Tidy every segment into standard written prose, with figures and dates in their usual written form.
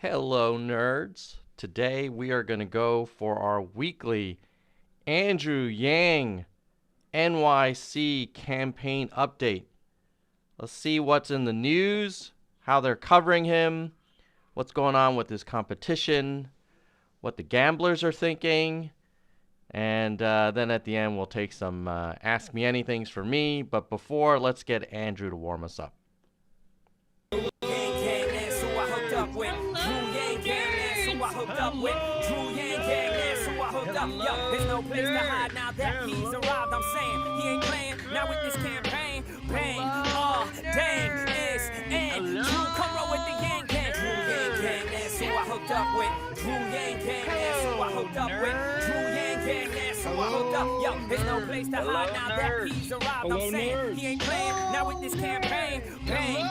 Hello, nerds. Today we are going to go for our weekly Andrew Yang NYC campaign update. Let's see what's in the news, how they're covering him, what's going on with his competition, what the gamblers are thinking, and then at the end we'll take some Ask Me Anythings for me. But before, let's get Andrew to warm us up. There's no place to hide now that he's arrived. I'm saying he ain't playing now with this campaign. Bang, dang, it's and Drew, come roll with the Yang Gang. Drew Yang Gang, that's who I hooked up with. Drew Yang Gang, that's who I hooked up with. Drew Yang Gang, that's who I hooked up. Yo, there's no place to hide now that he's arrived. I'm saying he ain't playing now with this campaign. Bang,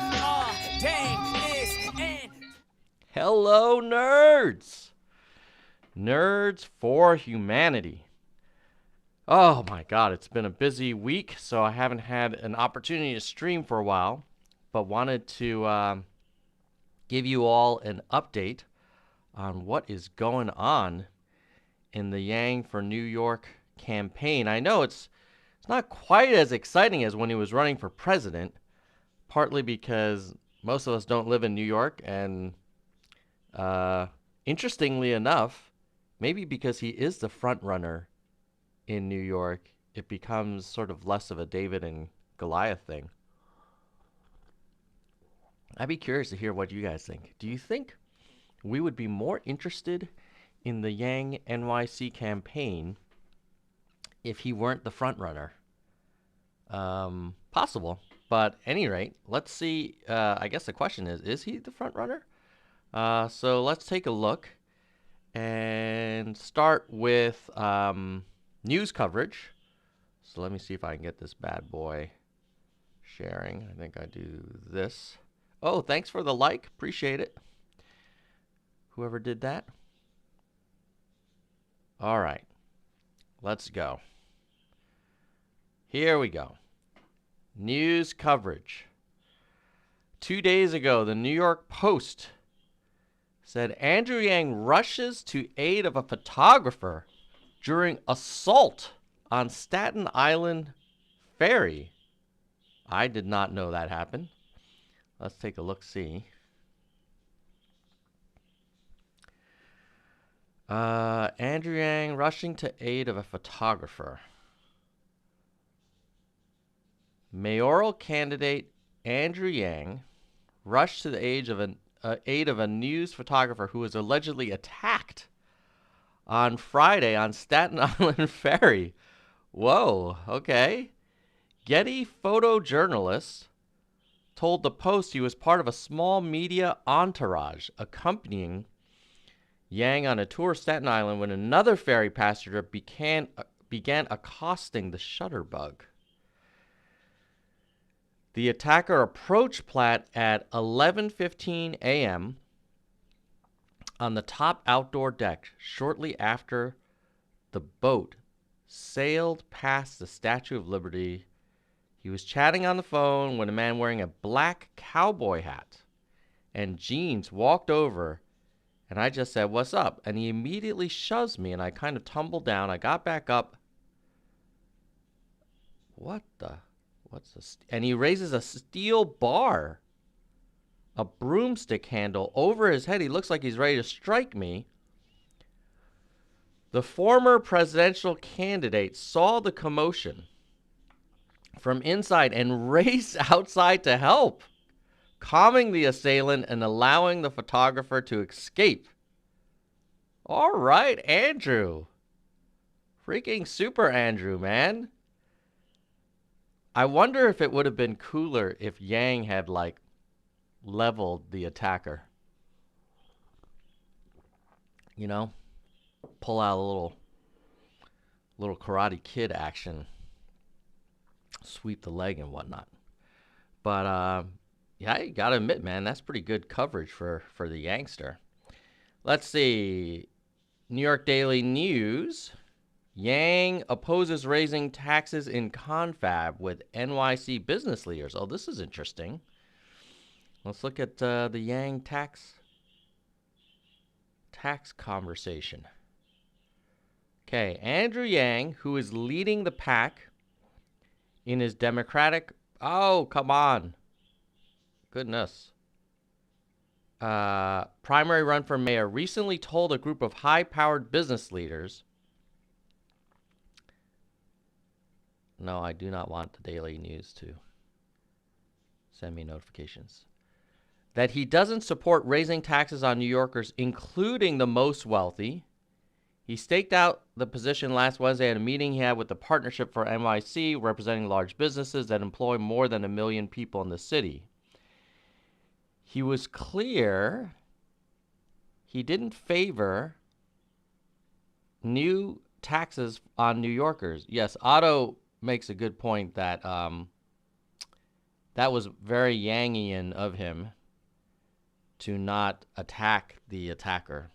dang, it's and. Hello, nerds! Nerds for Humanity. Oh my god, it's been a busy week, so I haven't had an opportunity to stream for a while, but wanted to give you all an update on what is going on in the Yang for New York campaign. I know it's not quite as exciting as when he was running for president, partly because most of us don't live in New York, and interestingly enough, maybe because he is the front runner in New York, it becomes sort of less of a David and Goliath thing. I'd be curious to hear what you guys think. Do you think we would be more interested in the Yang NYC campaign if he weren't the front runner? Possible, but at any rate, let's see. I guess the question is he the front runner? So let's take a look and start with news coverage. So let me see if I can get this bad boy sharing. I think I do this. Oh, thanks for the like. Appreciate it. Whoever did that. All right. Let's go. Here we go. News coverage. 2 days ago, the New York Post said Andrew Yang rushes to aid of a photographer during assault on Staten Island Ferry. I did not know that happened. Let's take a look-see. Andrew Yang rushing to aid of a photographer. Mayoral candidate Andrew Yang rushed to the aid of a news photographer who was allegedly attacked on Friday on Staten Island Ferry. Whoa, okay. Getty photojournalist told the Post he was part of a small media entourage accompanying Yang on a tour of Staten Island when another ferry passenger began accosting the shutterbug. The attacker approached Platt at 11:15 a.m. on the top outdoor deck shortly after the boat sailed past the Statue of Liberty. He was chatting on the phone when a man wearing a black cowboy hat and jeans walked over, and I just said, "What's up?" And he immediately shoves me, and I kind of tumbled down. I got back up. What the? And he raises a steel bar, a broomstick handle, over his head. He looks like he's ready to strike me. The former presidential candidate saw the commotion from inside and raced outside to help, calming the assailant and allowing the photographer to escape. All right, Andrew. Freaking super Andrew, man. I wonder if it would have been cooler if Yang had, like, leveled the attacker. You know? Pull out a little Karate Kid action. Sweep the leg and whatnot. But, yeah, you gotta admit, man, that's pretty good coverage for the Yangster. Let's see. New York Daily News. Yang opposes raising taxes in confab with NYC business leaders. Oh, this is interesting. Let's look at the Yang tax tax conversation. Okay, Andrew Yang, who is leading the pack in his Democratic... Oh, come on. Goodness. Primary run for mayor, recently told a group of high-powered business leaders... No, I do not want the Daily News to send me notifications. That he doesn't support raising taxes on New Yorkers, including the most wealthy. He staked out the position last Wednesday at a meeting he had with the Partnership for NYC, representing large businesses that employ more than 1 million people in the city. He was clear he didn't favor new taxes on New Yorkers. Yes, Otto makes a good point that that was very Yangian of him to not attack the attacker.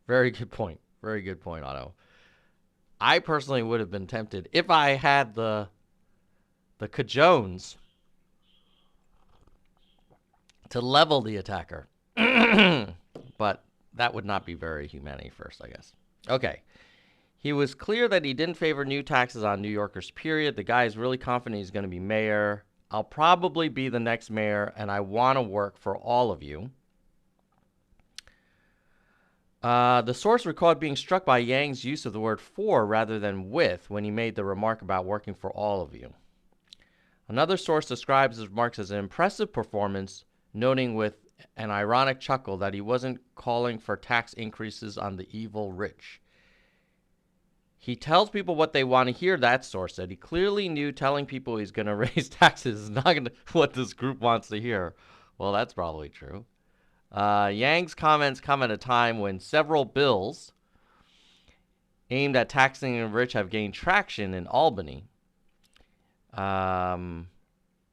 Very good point. Very good point, Otto. I personally would have been tempted if I had the cajones to level the attacker. But that would not be very humanity first, I guess. Okay. He was clear that he didn't favor new taxes on New Yorkers, period. The guy is really confident he's going to be mayor. I'll probably be the next mayor, and I want to work for all of you. The source recalled being struck by Yang's use of the word for rather than with when he made the remark about working for all of you. Another source describes his remarks as an impressive performance, noting with an ironic chuckle that he wasn't calling for tax increases on the evil rich. He tells people what they want to hear, that source said. He clearly knew telling people he's going to raise taxes is not going to what this group wants to hear. Well, that's probably true. Yang's comments come at a time when several bills aimed at taxing the rich have gained traction in Albany.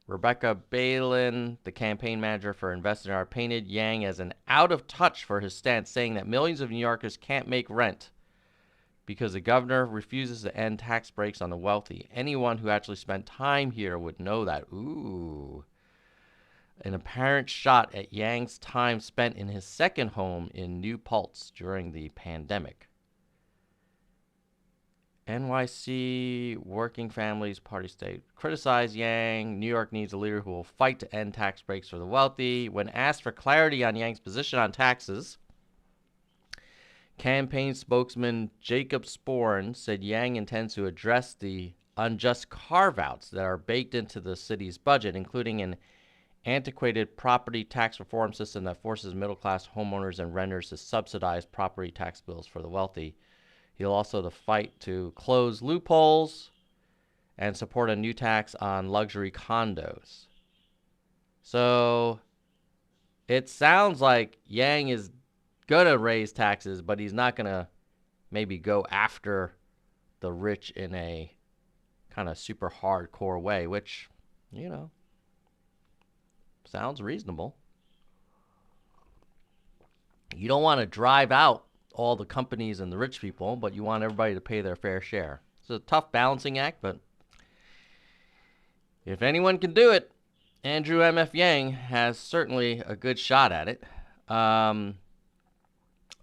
Rebecca Balin, the campaign manager for Investor, painted Yang as an out of touch for his stance, saying that millions of New Yorkers can't make rent because the governor refuses to end tax breaks on the wealthy. Anyone who actually spent time here would know that. Ooh. An apparent shot at Yang's time spent in his second home in New Paltz during the pandemic. NYC Working Families Party State criticized Yang. New York needs a leader who will fight to end tax breaks for the wealthy. When asked for clarity on Yang's position on taxes, campaign spokesman Jacob Sporn said Yang intends to address the unjust carve-outs that are baked into the city's budget, including an antiquated property tax reform system that forces middle-class homeowners and renters to subsidize property tax bills for the wealthy. He'll also fight to close loopholes and support a new tax on luxury condos. So it sounds like Yang is going to raise taxes, but he's not going to maybe go after the rich in a kind of super hardcore way, which, you know, sounds reasonable. You don't want to drive out all the companies and the rich people, but you want everybody to pay their fair share. It's a tough balancing act, but if anyone can do it, Andrew M.F. Yang has certainly a good shot at it.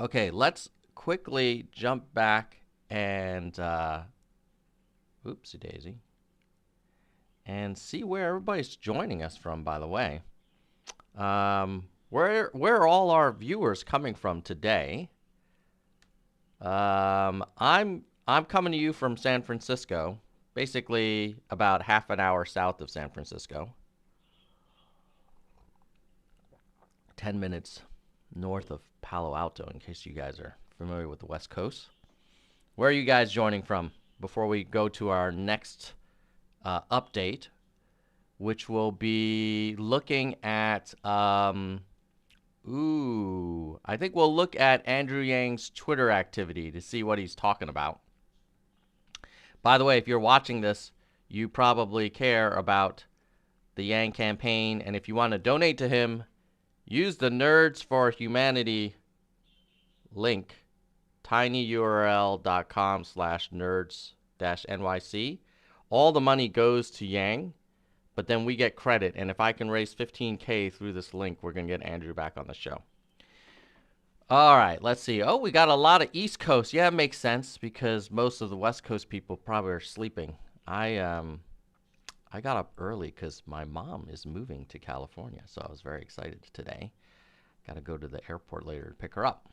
Okay, let's quickly jump back and oopsie daisy, and see where everybody's joining us from, by the way. Where are all our viewers coming from today? I'm coming to you from San Francisco, basically about half an hour south of San Francisco. 10 minutes north of Palo Alto, in case you guys are familiar with the West Coast. Where are you guys joining from before we go to our next update, which will be looking at, I think we'll look at Andrew Yang's Twitter activity to see what he's talking about. By the way, if you're watching this, you probably care about the Yang campaign, and if you want to donate to him, use the Nerds for Humanity link, tinyurl.com/nerds-nyc. All the money goes to Yang, but then we get credit, and if I can raise $15K through this link, we're going to get Andrew back on the show. All right, let's see. Oh, we got a lot of East Coast. Yeah, it makes sense because most of the West Coast people probably are sleeping. I got up early because my mom is moving to California, so I was very excited today. Got to go to the airport later to pick her up.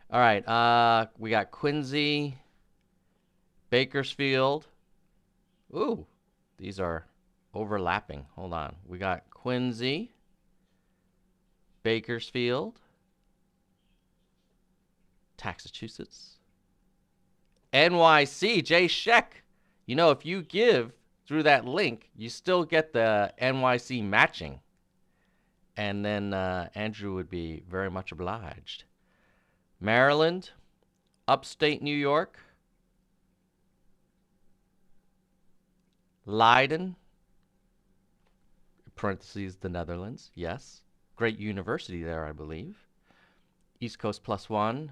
All right, we got Quincy, Bakersfield. Ooh, these are overlapping. Hold on. We got Quincy, Bakersfield, Massachusetts, NYC, Jay Sheck. You know, if you give through that link, you still get the NYC matching. And then Andrew would be very much obliged. Maryland, upstate New York, Leiden, parentheses, the Netherlands, yes. Great university there, I believe. East Coast +1.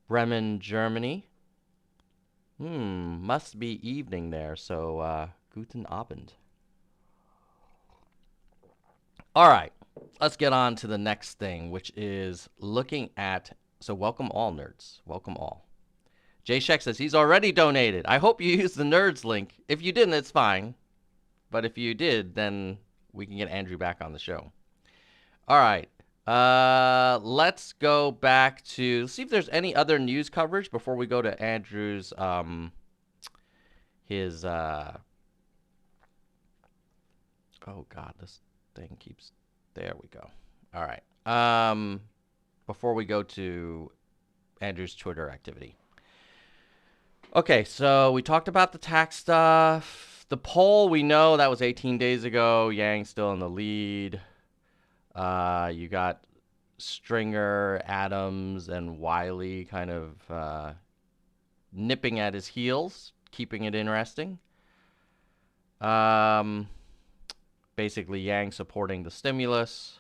Bremen, Germany. Must be evening there, so guten Abend. All right, let's get on to the next thing, which is looking at, so welcome all nerds, welcome all. Jay Sheck says he's already donated. I hope you used the nerds link. If you didn't, it's fine. But if you did, then we can get Andrew back on the show. All right, let's go back to see if there's any other news coverage before we go to Andrew's, oh God, this thing keeps, there we go. All right, before we go to Andrew's Twitter activity. Okay, so we talked about the tax stuff. The poll, we know that was 18 days ago. Yang still in the lead. You got Stringer, Adams, and Wiley kind of nipping at his heels, keeping it interesting. Basically, Yang supporting the stimulus.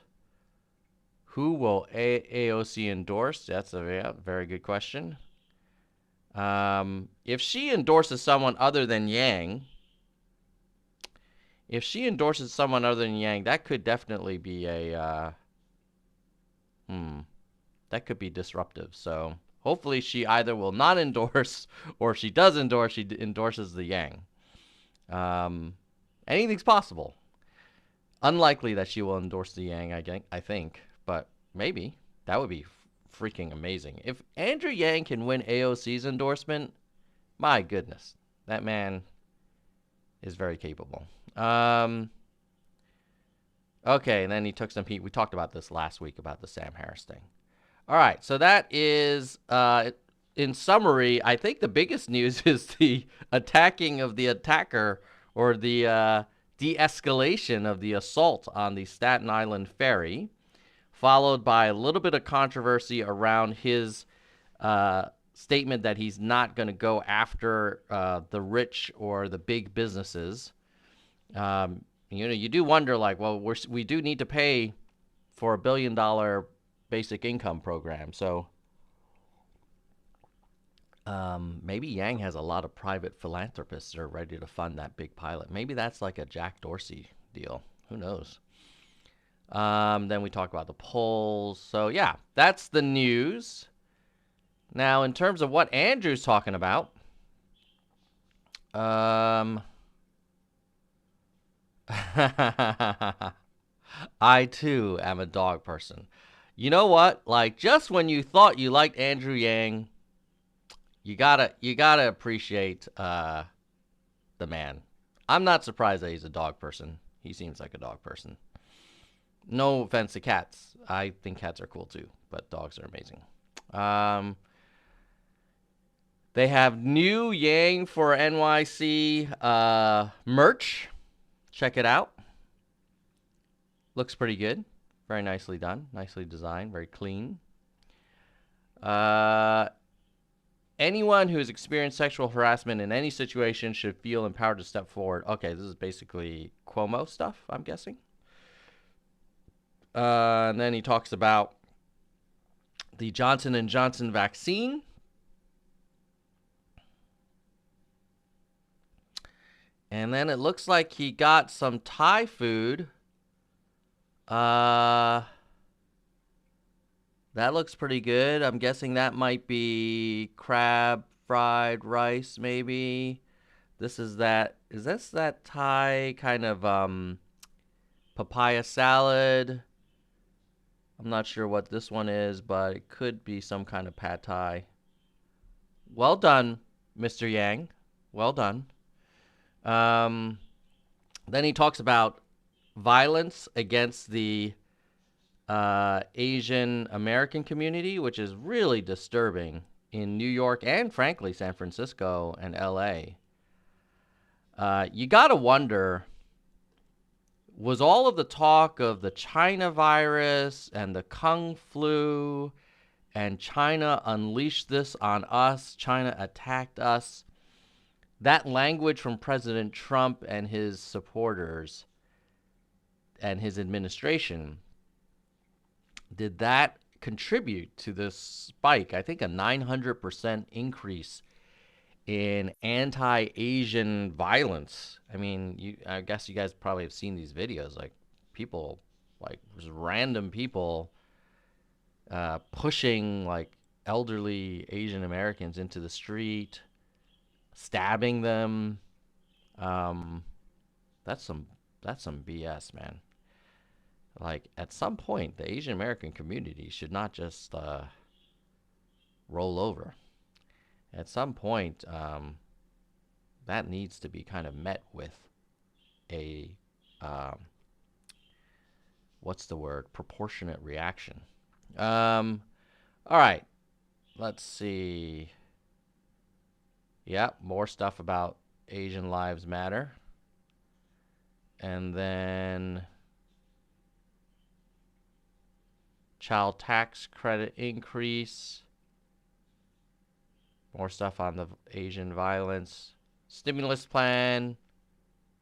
Who will AOC endorse? That's a very good question. If she endorses someone other than Yang, that could definitely be a, that could be disruptive. So hopefully she either will not endorse, or if she does endorse, she endorses the Yang. Anything's possible. Unlikely that she will endorse the Yang, I think, but maybe. That would be freaking amazing. If Andrew Yang can win AOC's endorsement, my goodness, that man is very capable. Okay, and then he took some heat. We talked about this last week about the Sam Harris thing. All right, so that is, in summary, I think the biggest news is the attacking of the attacker, or the de-escalation of the assault on the Staten Island ferry, followed by a little bit of controversy around his statement that he's not going to go after the rich or the big businesses. You do wonder, like, well, we do need to pay for $1 billion basic income program. So maybe Yang has a lot of private philanthropists that are ready to fund that big pilot. Maybe that's like a Jack Dorsey deal. Who knows? Then we talk about the polls. So yeah, that's the news. Now, in terms of what Andrew's talking about, I too am a dog person. You know what? Like, just when you thought you liked Andrew Yang, you gotta appreciate the man. I'm not surprised that he's a dog person. He seems like a dog person. No offense to cats. I think cats are cool too, but dogs are amazing. They have new Yang for NYC merch. Check it out. Looks pretty good. Very nicely done. Nicely designed. Very clean. Anyone who has experienced sexual harassment in any situation should feel empowered to step forward. Okay, this is basically Cuomo stuff, I'm guessing. And then he talks about the Johnson & Johnson vaccine. And then it looks like he got some Thai food that That looks pretty good. I'm guessing that might be crab fried rice, maybe. Is this that Thai kind of papaya salad? I'm not sure what this one is, but it could be some kind of pad Thai. Well done, Mr. Yang. Well done. Then he talks about violence against the Asian American community, which is really disturbing in New York and, frankly, San Francisco and LA. You gotta wonder, was all of the talk of the China virus and the Kung flu and China unleashed this on us, China attacked us, that language from President Trump and his supporters and his administration, did that contribute to this spike? I think a 900% increase in anti-Asian violence. I mean, I guess you guys probably have seen these videos, like people, like just random people pushing like elderly Asian Americans into the street, stabbing them. That's some BS, man. Like, at some point, the Asian American community should not just roll over. At some point, that needs to be kind of met with a, what's the word? Proportionate reaction. All right. Let's see. Yeah, more stuff about Asian Lives Matter. And then child tax credit increase. More stuff on the Asian violence. Stimulus plan.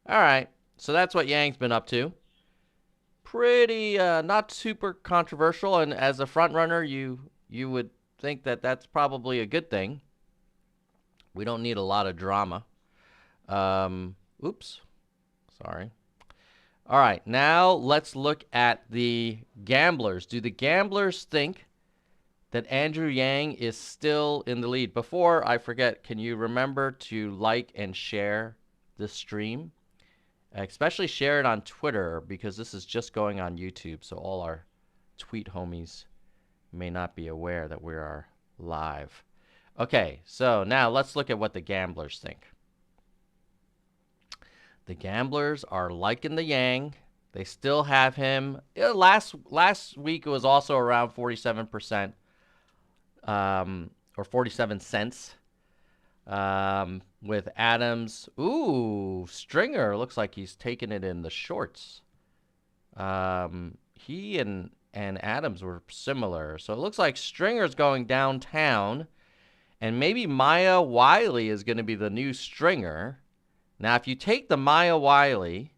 All right. So that's what Yang's been up to. Pretty not super controversial, and as a front runner, you would think that that's probably a good thing. We don't need a lot of drama. Oops. Sorry. All right. Now let's look at the gamblers. Do the gamblers think that Andrew Yang is still in the lead? Before I forget, can you remember to like and share this stream? Especially share it on Twitter, because this is just going on YouTube, so all our tweet homies may not be aware that we are live. Okay, so now let's look at what the gamblers think. The gamblers are liking the Yang. They still have him. Last week it was also around 47%, or 47 cents. With Adams. Ooh, Stringer looks like he's taking it in the shorts. He and Adams were similar. So it looks like Stringer's going downtown, and maybe Maya Wiley is going to be the new Stringer. Now, if you take the Maya Wiley,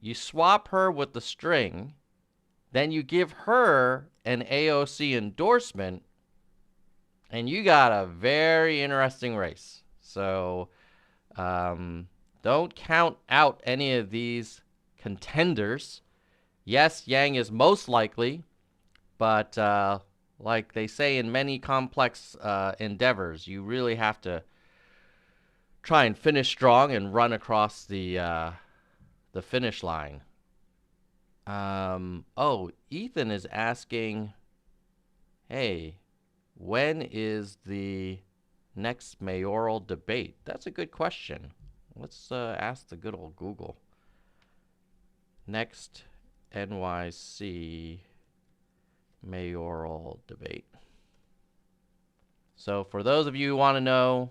you swap her with the string, then you give her an AOC endorsement, and you got a very interesting race. So don't count out any of these contenders. Yes, Yang is most likely, but like they say in many complex endeavors, you really have to try and finish strong and run across the finish line. Oh, Ethan is asking, hey, when is the next mayoral debate? That's a good question. Let's ask the good old Google. Next NYC mayoral debate. So for those of you who want to know,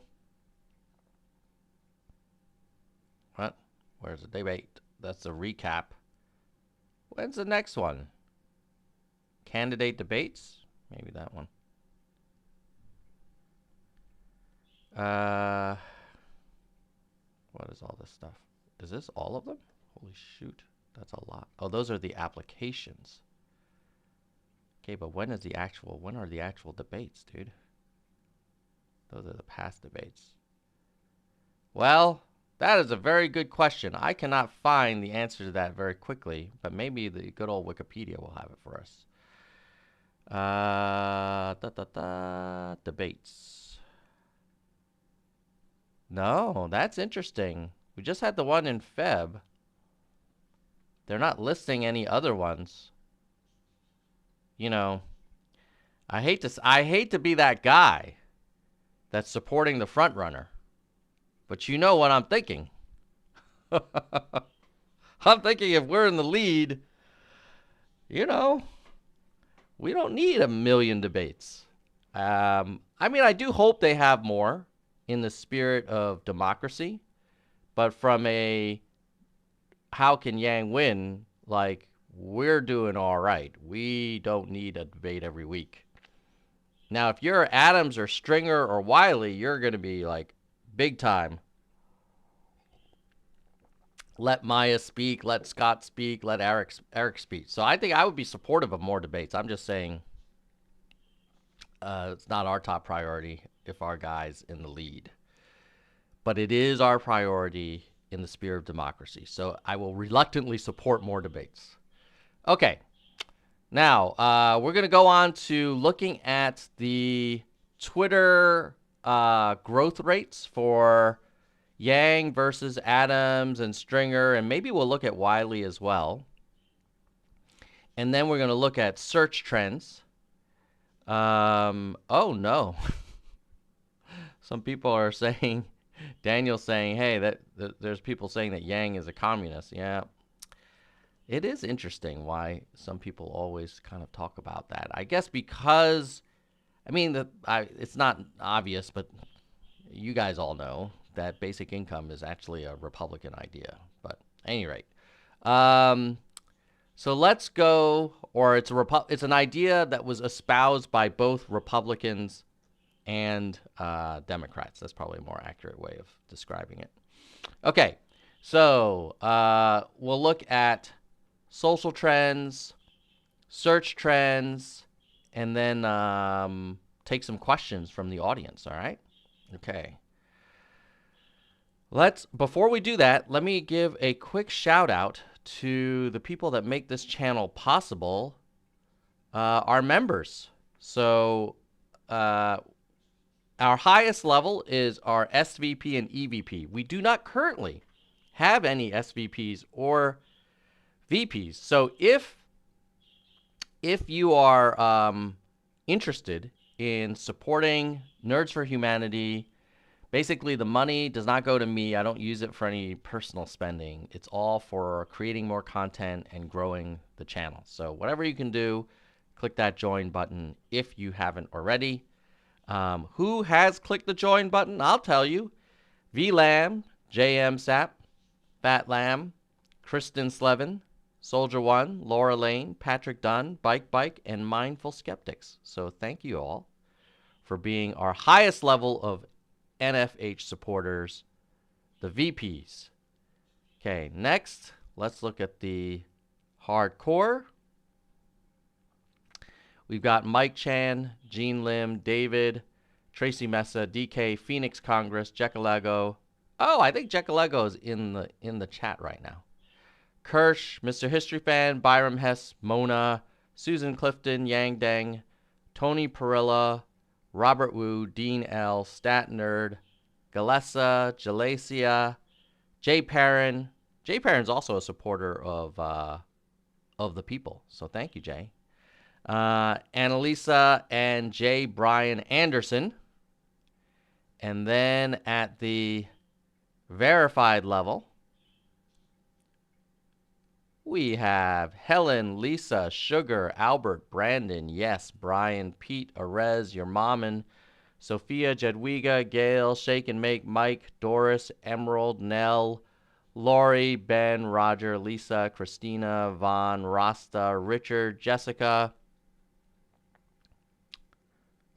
what? Where's the debate? That's a recap. When's the next one? Candidate debates? Maybe that one. What is all this stuff? Is this all of them? Holy shoot, that's a lot. Oh, those are the applications. Okay, but when are the actual debates, dude? Those are the past debates. Well, that is a very good question. I cannot find the answer to that very quickly, but maybe the good old Wikipedia will have it for us. Debates. No, that's interesting. We just had the one in Feb. They're not listing any other ones. You know, I hate to be that guy that's supporting the front runner. But you know what I'm thinking. I'm thinking if we're in the lead, you know, we don't need a million debates. I mean, I do hope they have more in the spirit of democracy, but from a how can Yang win, like, we're doing all right. We don't need a debate every week. Now, if you're Adams or Stringer or Wiley, you're going to be like big time. Let Maya speak, let Scott speak, let Eric speak. So I think I would be supportive of more debates. I'm just saying it's not our top priority if our guy's in the lead. But it is our priority in the spirit of democracy. So I will reluctantly support more debates. Okay. Now, we're going to go on to looking at the Twitter growth rates for Yang versus Adams and Stringer, and maybe we'll look at Wiley as well. And then we're going to look at search trends. Oh, no. Some people are saying, Daniel's saying, hey, that there's people saying that Yang is a communist. Yeah. It is interesting why some people always kind of talk about that. I guess because, I mean, it's not obvious, but you guys all know that basic income is actually a Republican idea. But at any rate, so let's go, or it's an idea that was espoused by both Republicans and Democrats. That's probably a more accurate way of describing it. Okay, so we'll look at social trends, search trends, and then take some questions from the audience, all right? Okay. Before we do that, let me give a quick shout out to the people that make this channel possible, our members. So our highest level is our SVP and EVP. We do not currently have any SVPs or VPs. So if you are interested in supporting Nerds for Humanity, basically the money does not go to me. I don't use it for any personal spending. It's all for creating more content and growing the channel. So whatever you can do, click that join button if you haven't already. Who has clicked the join button? I'll tell you. VLam, JM Sap, Fat Lamb, Kristen Slevin, Soldier One, Laura Lane, Patrick Dunn, Bike, and Mindful Skeptics. So thank you all for being our highest level of NFH supporters, the VPs. Okay, next, let's look at the hardcore. We've got Mike Chan, Gene Lim, David, Tracy Mesa, DK, Phoenix Congress, Jekalago. Oh, I think Jekalago is in the chat right now. Kirsch, Mr. History Fan, Byram Hess, Mona, Susan Clifton, Yang Deng, Tony Perilla, Robert Wu, Dean L, Stat Nerd, Galessa, Jalacia, Jay Perrin. Jay Perrin's also a supporter of the people, so thank you, Jay. Annalisa and J. Brian Anderson. And then at the verified level, we have Helen, Lisa, Sugar, Albert, Brandon, Yes, Brian, Pete, Arez, Your Mommin, Sophia, Jedwiga, Gail, Shake and Make, Mike, Doris, Emerald, Nell, Lori, Ben, Roger, Lisa, Christina, Vaughn, Rasta, Richard, Jessica.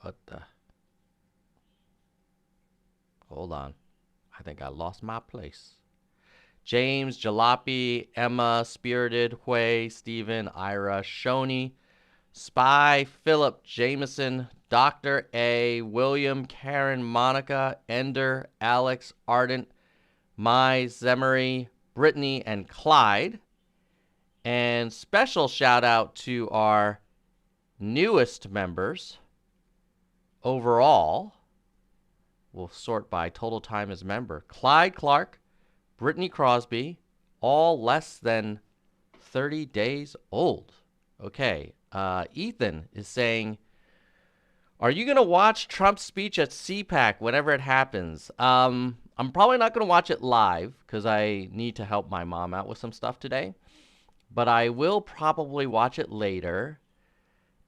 What the? Hold on. I think I lost my place. James, Jalopy, Emma, Spirited, Hui, Stephen, Ira, Shoni, Spy, Philip, Jameson, Dr. A, William, Karen, Monica, Ender, Alex, Ardent, Mai, Zemery, Brittany, and Clyde. And special shout out to our newest members overall, we'll sort by total time as member. Clyde Clark, Brittany Crosby, all less than 30 days old. Okay, Ethan is saying, are you going to watch Trump's speech at CPAC whenever it happens? I'm probably not going to watch it live because I need to help my mom out with some stuff today. But I will probably watch it later.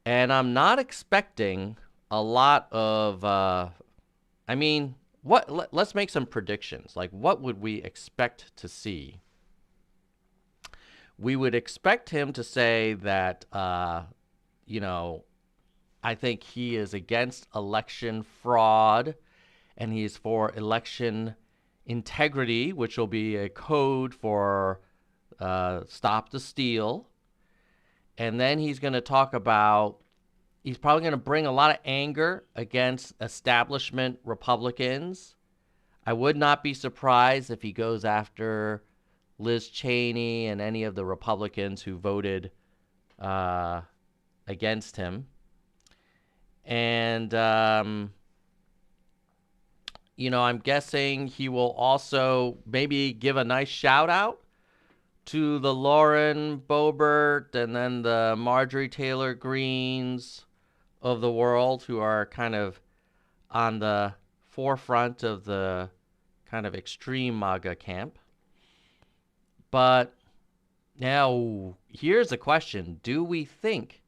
And I'm not expecting a lot of, I mean, let's make some predictions. Like, what would we expect to see? We would expect him to say that, you know, I think he is against election fraud and he's for election integrity, which will be a code for Stop the Steal. And then he's going to talk about, he's probably going to bring a lot of anger against establishment Republicans. I would not be surprised if he goes after Liz Cheney and any of the Republicans who voted against him. And, you know, I'm guessing he will also maybe give a nice shout out to the Lauren Boebert and then the Marjorie Taylor Greens of the world who are kind of on the forefront of the kind of extreme MAGA camp. But now here's the question. Do we think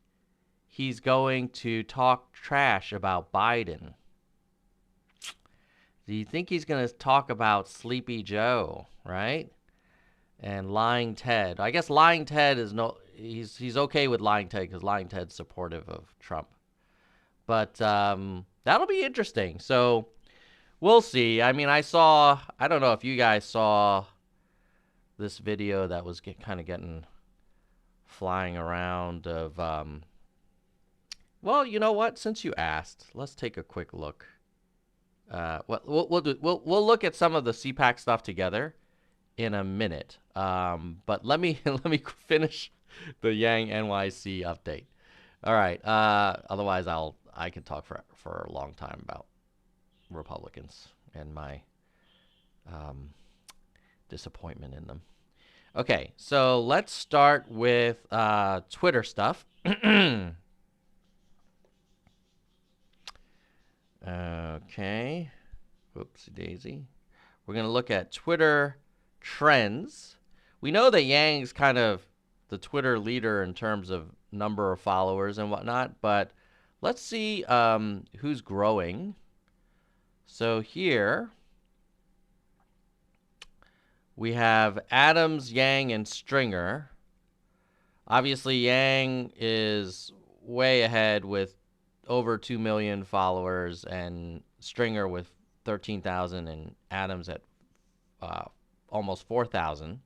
he's going to talk trash about Biden? Do you think he's going to talk about Sleepy Joe, right? And Lying Ted. I guess Lying Ted is he's okay with Lying Ted because Lying Ted's supportive of Trump. But that'll be interesting. So we'll see. I mean, I don't know if you guys saw this video that was kind of getting flying around of, well, you know what? Since you asked, let's take a quick look. We'll look at some of the CPAC stuff together in a minute. But let me finish the Yang NYC update. All right. Otherwise, I can talk for a long time about Republicans and my disappointment in them. Okay, so let's start with Twitter stuff. Okay. Whoopsie daisy. We're going to look at Twitter trends. We know that Yang's kind of the Twitter leader in terms of number of followers and whatnot, but let's see who's growing. So here we have Adams, Yang, and Stringer. Obviously, Yang is way ahead with over 2 million followers, and Stringer with 13,000, and Adams at almost 4,000.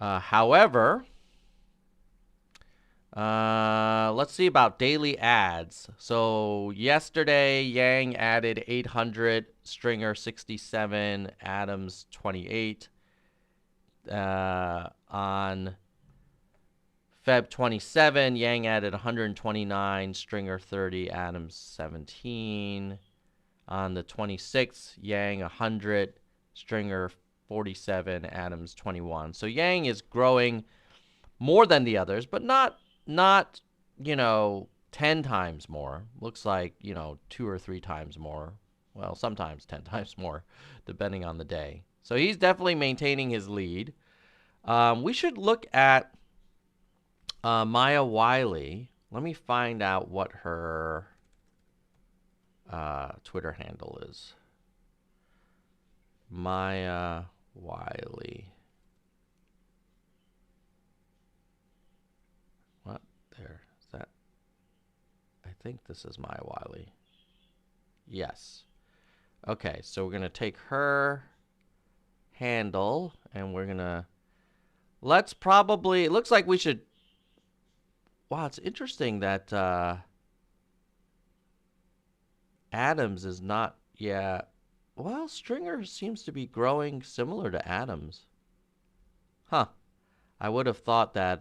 However, let's see about daily ads. So yesterday, Yang added 800, Stringer 67, Adams 28. On Feb 27, Yang added 129, Stringer 30, Adams 17. On the 26th, Yang 100, Stringer 47, Adams 21. So Yang is growing more than the others, but not 10 times more. Looks like 2 or 3 times more. Well, sometimes 10 times more, depending on the day. So he's definitely maintaining his lead. We should look at Maya Wiley. Let me find out what her Twitter handle is. Maya Wiley. What? There. Is that? I think this is Maya Wiley. Yes. Okay, so we're going to take her handle and we're going to... Let's probably... It looks like we should... Wow, it's interesting that Adams is not... Yeah. Well, Stringer seems to be growing similar to Adams. Huh. I would have thought that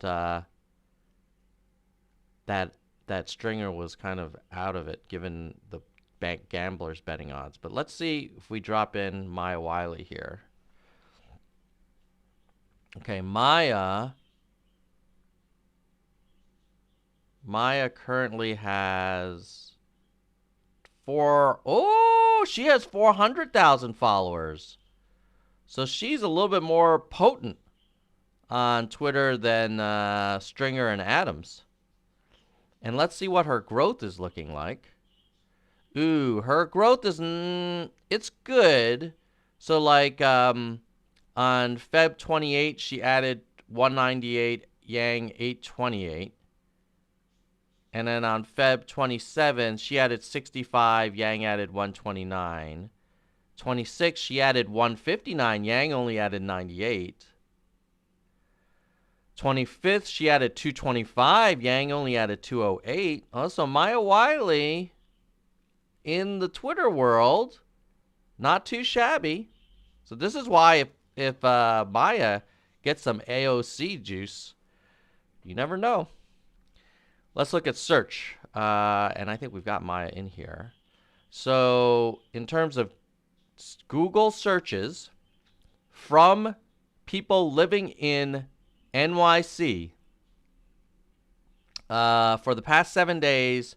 that that Stringer was kind of out of it, given the bank gamblers betting odds. But let's see if we drop in Maya Wiley here. Okay, Maya currently has she has 400,000 followers. So she's a little bit more potent on Twitter than Stringer and Adams. And let's see what her growth is looking like. Ooh, her growth is it's good. So like on Feb 28, she added 198, Yang 828. And then on Feb 27, she added 65, Yang added 129. 26, she added 159, Yang only added 98. 25th, she added 225, Yang only added 208. Also, Maya Wiley in the Twitter world, not too shabby. So this is why if Maya gets some AOC juice, you never know. Let's look at search. And I think we've got Maya in here. So in terms of Google searches from people living in NYC, for the past 7 days,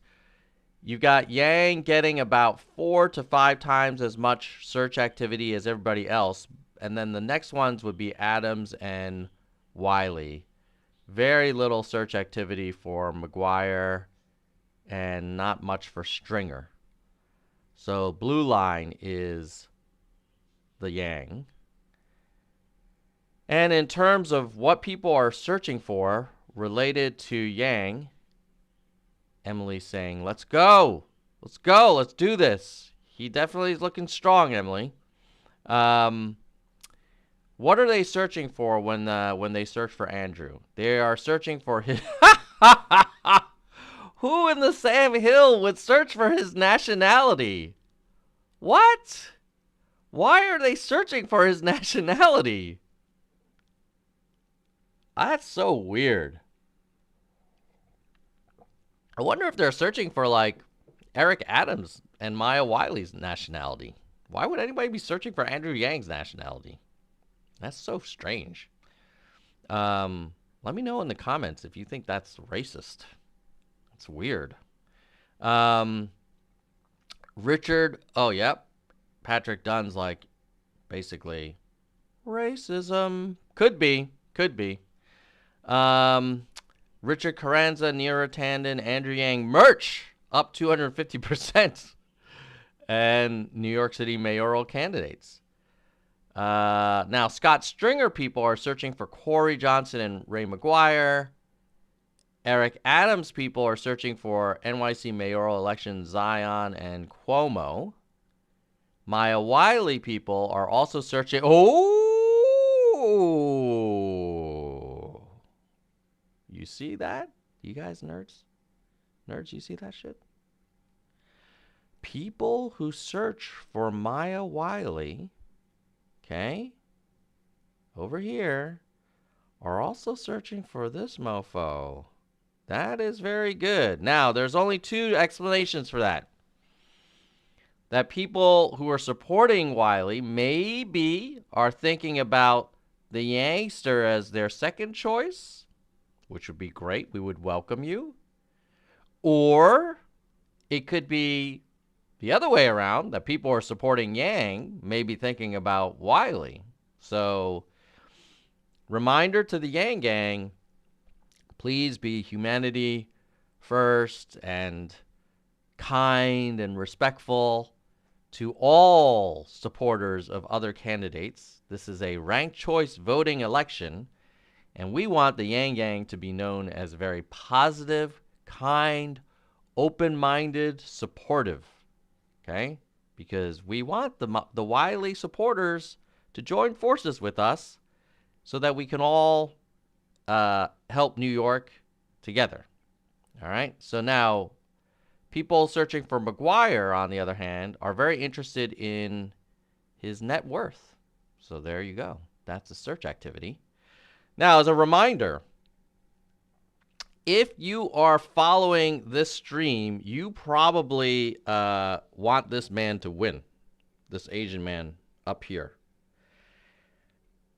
you've got Yang getting about 4 to 5 times as much search activity as everybody else. And then the next ones would be Adams and Wiley. Very little search activity for McGuire and not much for Stringer. So blue line is the Yang. And in terms of what people are searching for related to Yang, Emily's saying, let's go. Let's go. Let's do this. He definitely is looking strong, Emily. What are they searching for when they search for Andrew? They are searching for his... Who in the Sam Hill would search for his nationality? What? Why are they searching for his nationality? That's so weird. I wonder if they're searching for, like, Eric Adams and Maya Wiley's nationality. Why would anybody be searching for Andrew Yang's nationality? That's so strange. Let me know in the comments if you think that's racist. That's weird. Richard, oh, yep. Patrick Dunn's like, basically, racism. Could be. Richard Carranza, Neera Tanden, Andrew Yang merch up 250%. And New York City mayoral candidates. Now, Scott Stringer people are searching for Corey Johnson and Ray McGuire. Eric Adams people are searching for NYC mayoral election Zion and Cuomo. Maya Wiley people are also searching... Oh! You see that? You guys nerds? Nerds, you see that shit? People who search for Maya Wiley... Okay, over here, are also searching for this mofo. That is very good. Now, there's only 2 explanations for that. That people who are supporting Wiley maybe are thinking about the Yangster as their second choice, which would be great. We would welcome you. Or it could be the other way around, that people are supporting Yang, maybe thinking about Wiley. So, reminder to the Yang gang, please be humanity first and kind and respectful to all supporters of other candidates. This is a ranked choice voting election, and we want the Yang gang to be known as very positive, kind, open-minded, supportive. Okay, because we want the Wiley supporters to join forces with us so that we can all help New York together. All right, so now people searching for McGuire, on the other hand, are very interested in his net worth. So there you go. That's a search activity. Now, as a reminder, if you are following this stream, you probably want this man to win, this Asian man up here.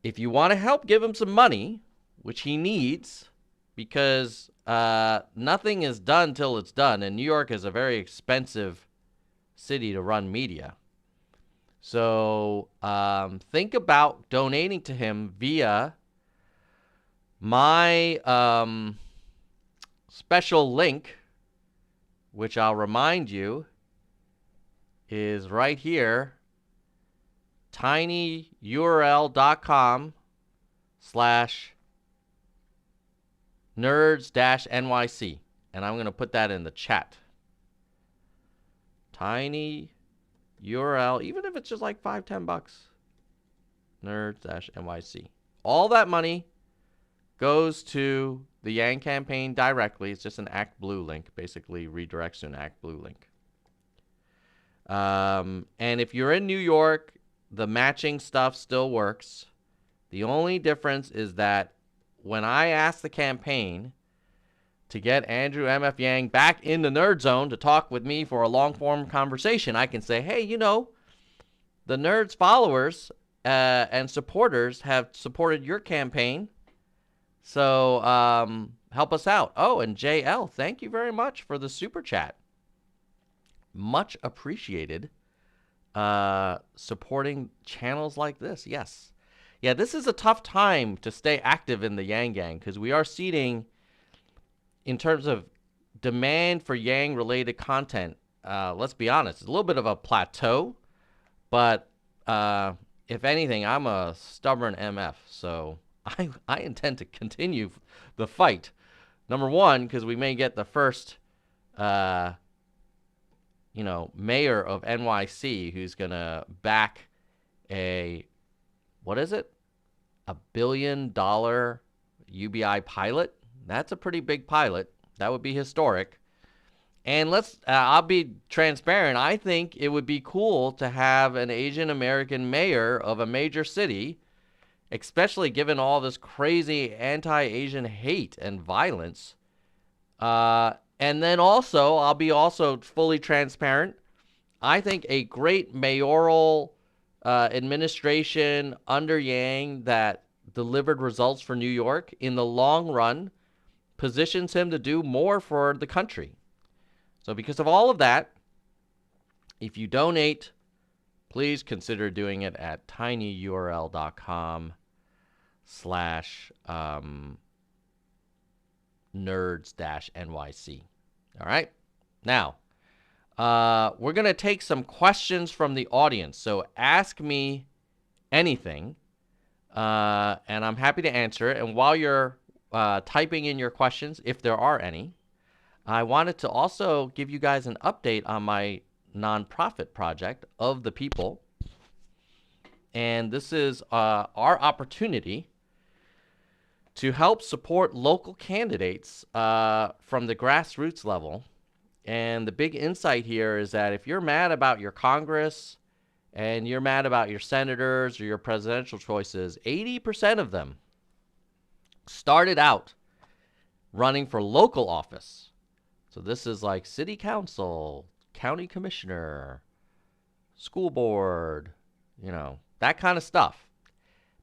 If you want to help give him some money, which he needs, because nothing is done till it's done, and New York is a very expensive city to run media. So think about donating to him via my special link, which I'll remind you is right here, tinyurl.com/nerds-nyc. And I'm going to put that in the chat. Tiny URL, even if it's just like $5-10, nerds-nyc. All that money goes to the Yang campaign directly. It's just an ActBlue link, basically redirects to an ActBlue link. And if you're in New York, the matching stuff still works. The only difference is that when I ask the campaign to get Andrew M.F. Yang back in the Nerd Zone to talk with me for a long-form conversation, I can say, hey, you know, the Nerds followers and supporters have supported your campaign, so help us out. Oh, and JL, thank you very much for the super chat. Much appreciated. Supporting channels like this, yes. Yeah, this is a tough time to stay active in the Yang Gang because we are seeing, in terms of demand for Yang-related content, let's be honest, it's a little bit of a plateau, but if anything, I'm a stubborn MF, so I intend to continue the fight. Number one, because we may get the first, mayor of NYC who's going to back a, what is it? $1 billion UBI pilot. That's a pretty big pilot. That would be historic. And I'll be transparent. I think it would be cool to have an Asian American mayor of a major city, especially given all this crazy anti-Asian hate and violence. And then also, I'll be also fully transparent. I think a great mayoral administration under Yang that delivered results for New York in the long run positions him to do more for the country. So because of all of that, if you donate, please consider doing it at tinyurl.com/nerds-nyc. All right. Now, we're going to take some questions from the audience. So ask me anything, and I'm happy to answer it. And while you're typing in your questions, if there are any, I wanted to also give you guys an update on my nonprofit project, Of the People. And this is our opportunity to help support local candidates from the grassroots level. And the big insight here is that if you're mad about your Congress and you're mad about your senators or your presidential choices, 80% of them started out running for local office. So this is like city council, county commissioner, school board, that kind of stuff.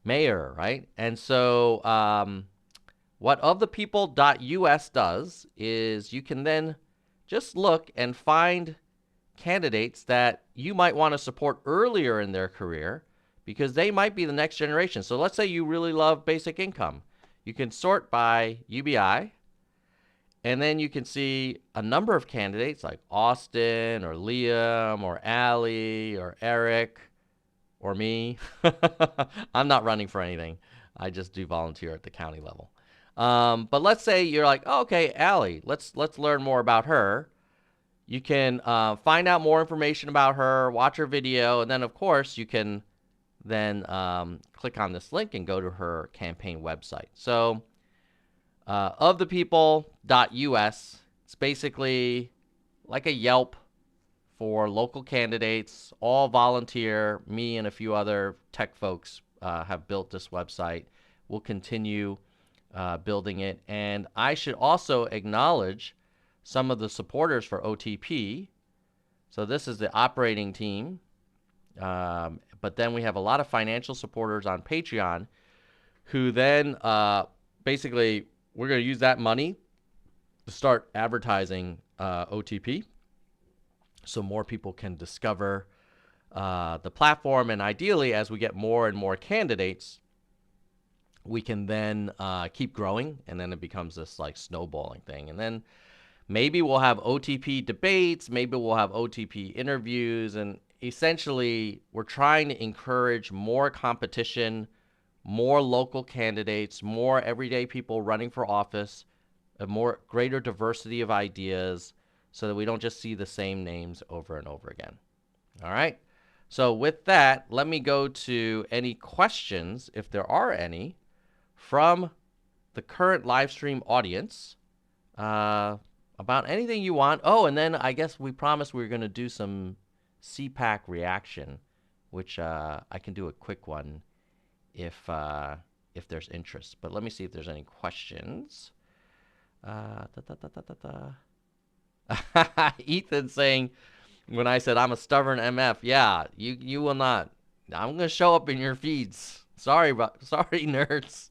Mayor, right? And so what ofthepeople.us does is you can then just look and find candidates that you might want to support earlier in their career because they might be the next generation. So let's say you really love basic income. You can sort by UBI, and then you can see a number of candidates like Austin or Liam or Allie or Eric or me. I'm not running for anything. I just do volunteer at the county level. But let's say you're like, oh, okay, Allie, let's learn more about her. You can find out more information about her, watch her video, and then, of course, you can then click on this link and go to her campaign website. So ofthepeople.us, it's basically like a Yelp for local candidates, all volunteer. Me and a few other tech folks have built this website. We'll continue building it. And I should also acknowledge some of the supporters for OTP. So this is the operating team. But then we have a lot of financial supporters on Patreon who then basically we're going to use that money to start advertising OTP so more people can discover the platform. And ideally, as we get more and more candidates, we can then keep growing, and then it becomes this like snowballing thing. And then maybe we'll have OTP debates, maybe we'll have OTP interviews, and essentially we're trying to encourage more competition, more local candidates, more everyday people running for office, a more greater diversity of ideas, so that we don't just see the same names over and over again. All right. So with that, let me go to any questions, if there are any, from the current live stream audience about anything you want. Oh, and then I guess we promised we were going to do some CPAC reaction, which I can do a quick one if there's interest. But let me see if there's any questions. Ethan saying, when I said I'm a stubborn MF, yeah, you will not. I'm gonna show up in your feeds. Sorry, nerds.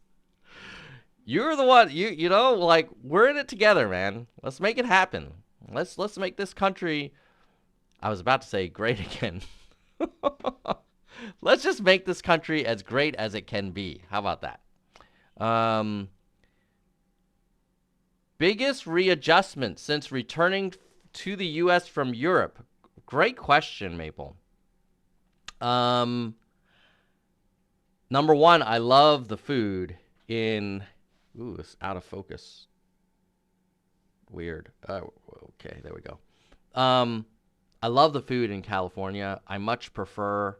You're the one. You know, like, we're in it together, man. Let's make it happen. Let's make this country. I was about to say great again. Let's just make this country as great as it can be. How about that? Biggest readjustment since returning to the U.S. from Europe? Great question, Maple. Number one, I love the food in... Ooh, it's out of focus. Weird. Oh, okay, there we go. I love the food in California. I much prefer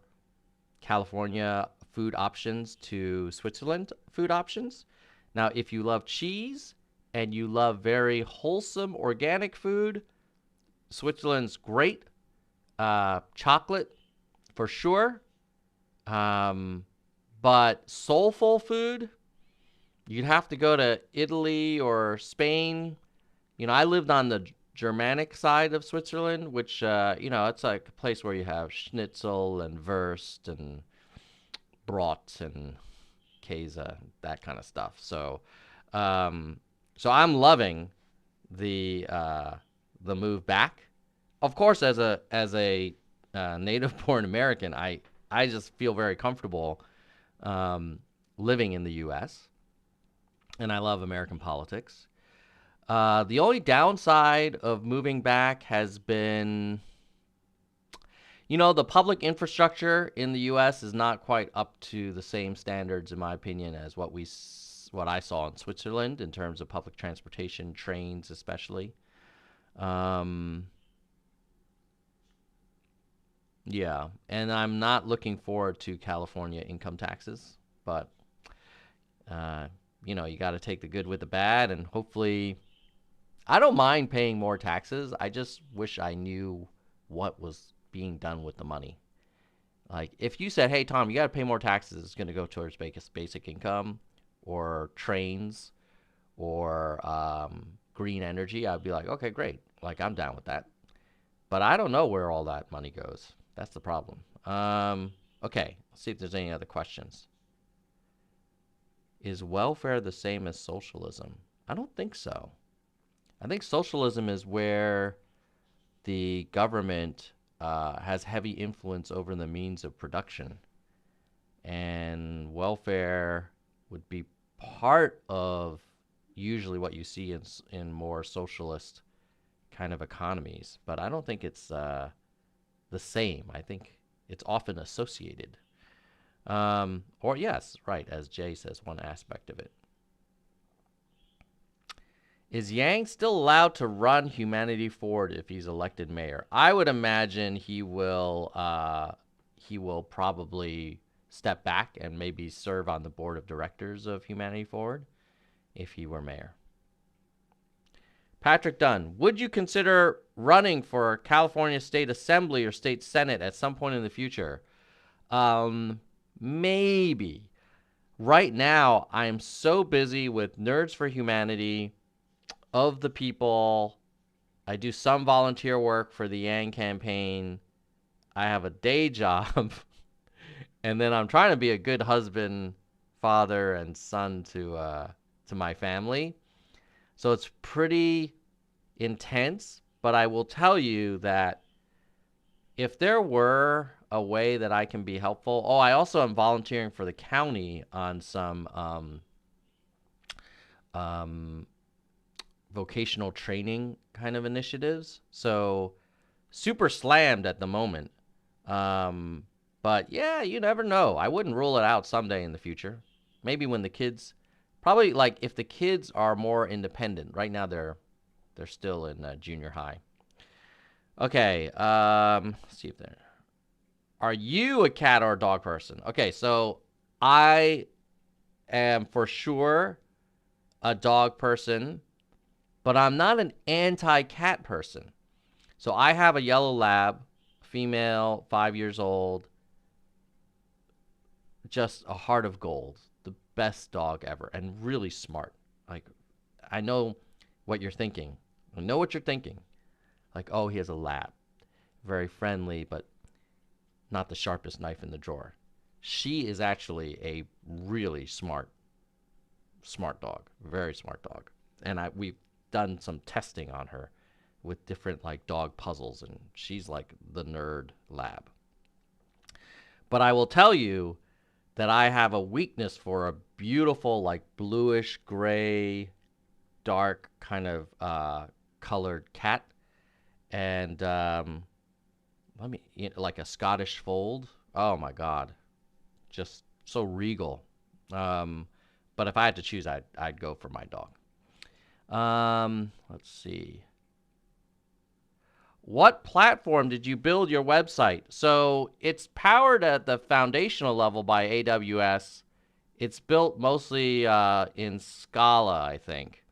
California food options to Switzerland food options. Now, if you love cheese and you love very wholesome organic food, Switzerland's great. Chocolate, for sure. But soulful food, you'd have to go to Italy or Spain. You know, I lived on the Germanic side of Switzerland, which, you know, it's like a place where you have schnitzel and Wurst and Brot and Käse, that kind of stuff. So, so I'm loving the move back. Of course, as a native-born American, I just feel very comfortable living in the U.S., and I love American politics. The only downside of moving back has been, you know, the public infrastructure in the U.S. is not quite up to the same standards, in my opinion, as what I saw in Switzerland in terms of public transportation, trains especially. Yeah, and I'm not looking forward to California income taxes, but, you know, you got to take the good with the bad, and hopefully, I don't mind paying more taxes. I just wish I knew what was being done with the money. Like, if you said, hey, Tom, you got to pay more taxes, it's going to go towards basic income or trains or green energy, I'd be like, okay, great. Like, I'm down with that. But I don't know where all that money goes. That's the problem. Okay, let's see if there's any other questions. Is welfare the same as socialism? I don't think so. I think socialism is where the government has heavy influence over the means of production. And welfare would be part of usually what you see in more socialist kind of economies. But I don't think it's the same. I think it's often associated. Or yes, right, as Jay says, one aspect of it. Is Yang still allowed to run humanity forward if he's elected mayor? I would imagine he will probably step back and maybe serve on the board of directors of Humanity Forward if he were mayor. Patrick Dunn, would you consider running for California State Assembly or State Senate at some point in the future? Maybe. right now, I am so busy with Nerds for Humanity, Of the People. I do some volunteer work for the Yang campaign. I have a day job. And then I'm trying to be a good husband, father, and son to my family. So it's pretty intense. But I will tell you that if there were a way that I can be helpful. Oh, I also am volunteering for the county on some um, vocational training kind of initiatives. So super slammed at the moment. But yeah, you never know. I wouldn't rule it out someday in the future. Maybe when the kids, probably like if the kids are more independent. Right now they're still in junior high. Okay, let's see if they're. Are you a cat or a dog person? Okay, so I am for sure a dog person, but I'm not an anti-cat person. So I have a yellow lab, female, 5 years old, just a heart of gold, the best dog ever, and really smart. Like, I know what you're thinking. I know what you're thinking. Like, oh, he has a lab. Very friendly, but not the sharpest knife in the drawer. She is actually a really smart dog. Very smart dog. And we've done some testing on her with different like dog puzzles, and she's like the nerd lab. But I will tell you that I have a weakness for a beautiful like bluish gray dark kind of colored cat. And like a Scottish fold. Oh my god, just so regal. But if I had to choose, I'd go for my dog. Let's see. What platform did you build your website? So it's powered at the foundational level by AWS. It's built mostly in Scala, I think,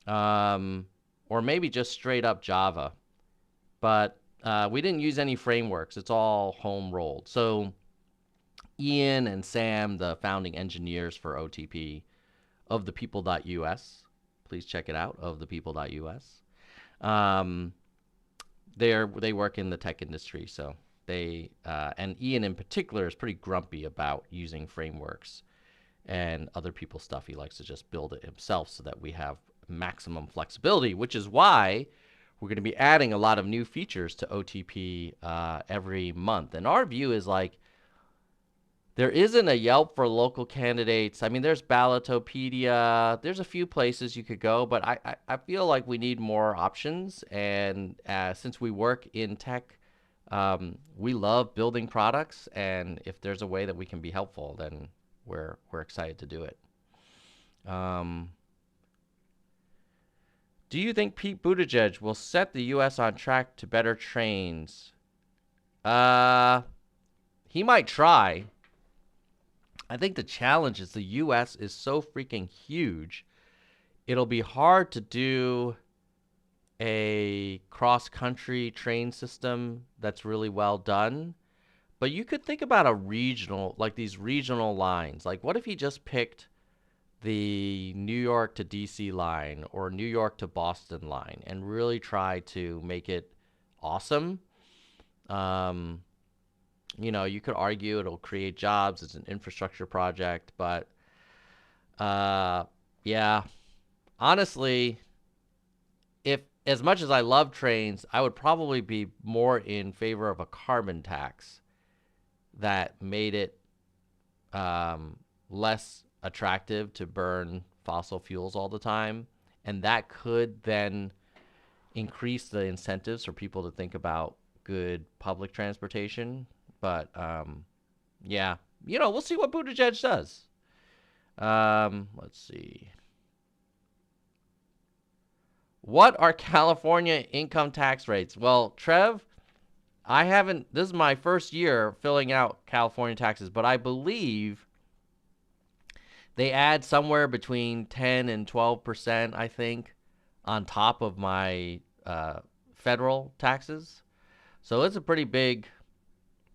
or maybe just straight up Java. But we didn't use any frameworks. It's all home rolled. So Ian and Sam, the founding engineers for OTP, ofthepeople.us, please check it out, ofthepeople.us. They work in the tech industry, so they and Ian in particular is pretty grumpy about using frameworks and other people's stuff. He likes to just build it himself so that we have maximum flexibility, which is why we're going to be adding a lot of new features to OTP every month. And our view is like, there isn't a Yelp for local candidates. I mean, there's Ballotopedia. There's a few places you could go, but I feel like we need more options. And since we work in tech, we love building products. And if there's a way that we can be helpful, then we're excited to do it. Do you think Pete Buttigieg will set the U.S. on track to better trains? He might try. I think the challenge is the U.S. is so freaking huge. It'll be hard to do a cross-country train system that's really well done. But you could think about a regional, like these regional lines. Like, what if he just picked the New York to DC line or New York to Boston line and really try to make it awesome? You could argue it'll create jobs. It's an infrastructure project, but yeah, honestly, if as much as I love trains, I would probably be more in favor of a carbon tax that made it less attractive to burn fossil fuels all the time, and that could then increase the incentives for people to think about good public transportation. But yeah, we'll see what Buttigieg does. Let's see. What are California income tax rates? Well, Trev, this is my first year filling out California taxes, but I believe they add somewhere between 10 and 12%, I think, on top of my federal taxes. So it's a pretty big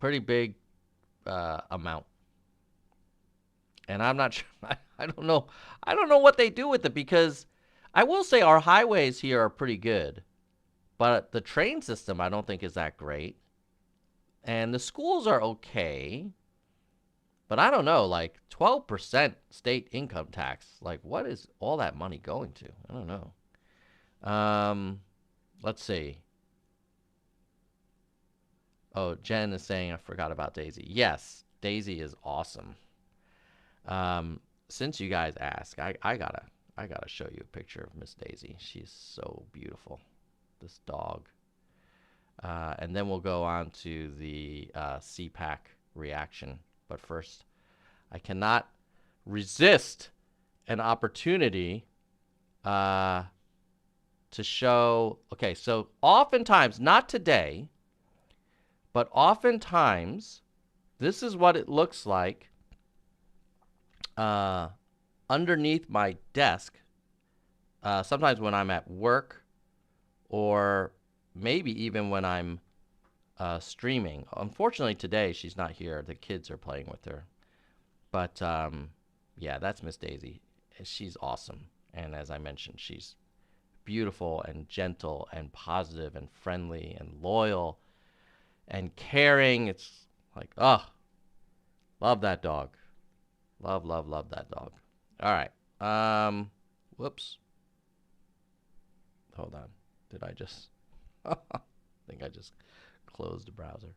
amount. And I'm not sure. I don't know. I don't know what they do with it, because I will say our highways here are pretty good, but the train system I don't think is that great. And the schools are okay, but I don't know, like 12% state income tax. Like, what is all that money going to? I don't know. Let's see. Oh, Jen is saying I forgot about Daisy. Yes, Daisy is awesome. Since you guys ask, I gotta show you a picture of Miss Daisy. She's so beautiful. This dog. And then we'll go on to the CPAC reaction. But first, I cannot resist an opportunity to show. Okay, so oftentimes, not today, but oftentimes, this is what it looks like underneath my desk. Sometimes when I'm at work, or maybe even when I'm streaming. Unfortunately, today she's not here. The kids are playing with her. But yeah, that's Miss Daisy. She's awesome. And as I mentioned, she's beautiful and gentle and positive and friendly and loyal and caring. It's like, oh, love that dog. Love, love, love that dog. All right. Whoops. Hold on. Did I just... I think I just closed the browser.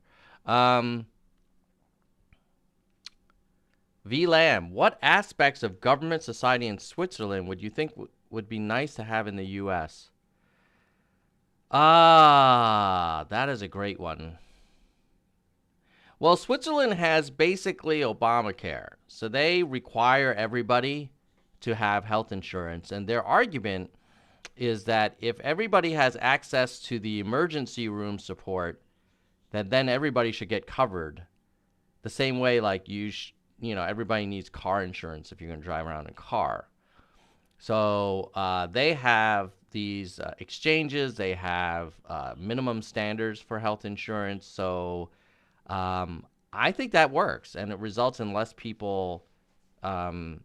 VLAM, what aspects of government society in Switzerland would you think would be nice to have in the U.S.? That is a great one. Well, Switzerland has basically Obamacare. So they require everybody to have health insurance. And their argument is that if everybody has access to the emergency room support, then everybody should get covered. The same way, like, everybody needs car insurance if you're going to drive around in a car. So they have these exchanges. They have minimum standards for health insurance. So I think that works, and it results in less people, having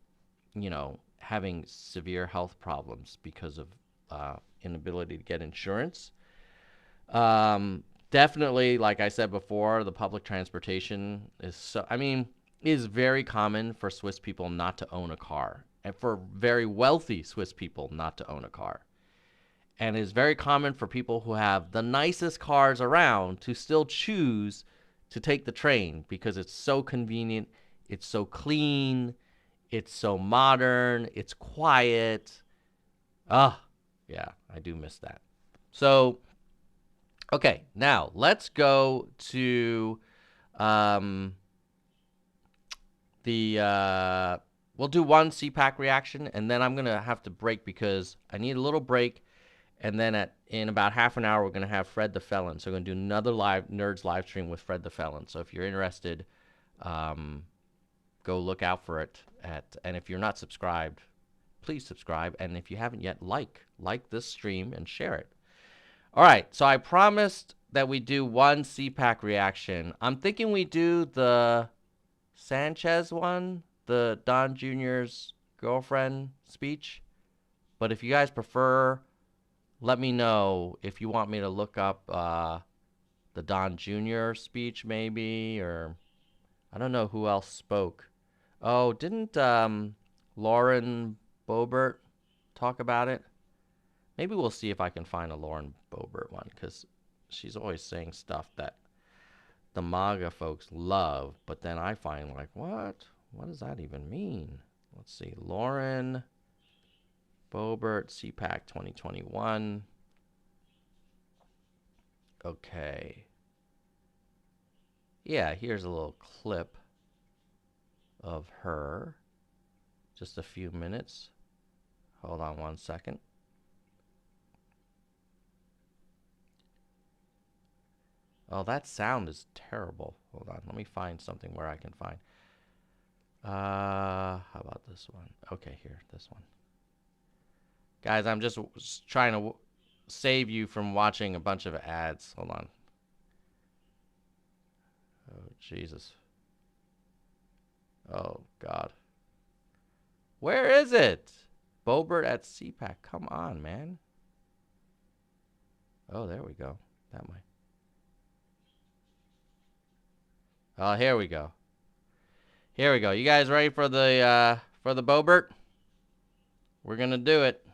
severe health problems because of inability to get insurance. Definitely, like I said before, the public transportation is very common for Swiss people not to own a car, and for very wealthy Swiss people not to own a car. And it is very common for people who have the nicest cars around to still choose to take the train because it's so convenient, it's so clean, it's so modern, it's quiet. Yeah, I do miss that. So, okay, now let's go to we'll do one CPAC reaction, and then I'm going to have to break because I need a little break. And then in about half an hour, we're going to have Fred the Felon. So we're going to do another Nerds live stream with Fred the Felon. So if you're interested, go look out for it. And if you're not subscribed, please subscribe. And if you haven't yet, like this stream and share it. All right. So I promised that we do one CPAC reaction. I'm thinking we do the Sanchez one, the Don Jr.'s girlfriend speech. But if you guys prefer, let me know if you want me to look up the Don Jr. speech maybe, or I don't know who else spoke. Oh, didn't Lauren Boebert talk about it? Maybe we'll see if I can find a Lauren Boebert one, because she's always saying stuff that the MAGA folks love, but then I find like, what? What does that even mean? Let's see. Lauren Boebert, CPAC 2021. Okay. Yeah, here's a little clip of her. Just a few minutes. Hold on one second. Oh, that sound is terrible. Hold on. Let me find something where I can find. How about this one? Okay, here, this one. Guys, I'm just trying to save you from watching a bunch of ads. Hold on. Oh, Jesus. Oh, God. Where is it? Bobert at CPAC. Come on, man. Oh, there we go. That way. Oh, here we go. Here we go. You guys ready for the Bobert? We're gonna do it.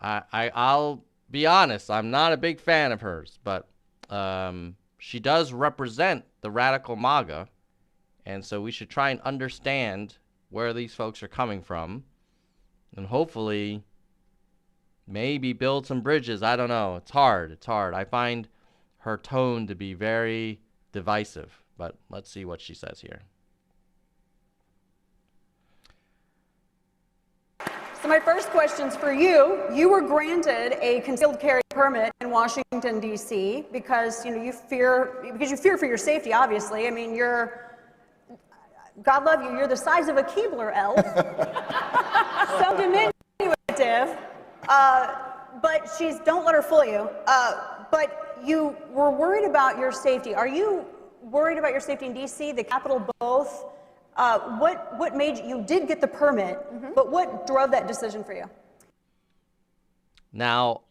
I'll be honest. I'm not a big fan of hers, but she does represent the radical MAGA, and so we should try and understand where these folks are coming from, and hopefully maybe build some bridges. I don't know. It's hard. It's hard. I find her tone to be very divisive, but let's see what she says here. So my first question's for you. You were granted a concealed carry permit in Washington, D.C. because you fear for your safety, obviously. I mean, God love you, you're the size of a Keebler elf. So diminutive. But don't let her fool you. But you were worried about your safety. Are you worried about your safety in D.C., the Capitol, both? What made you did get the permit, but what drove that decision for you? Now,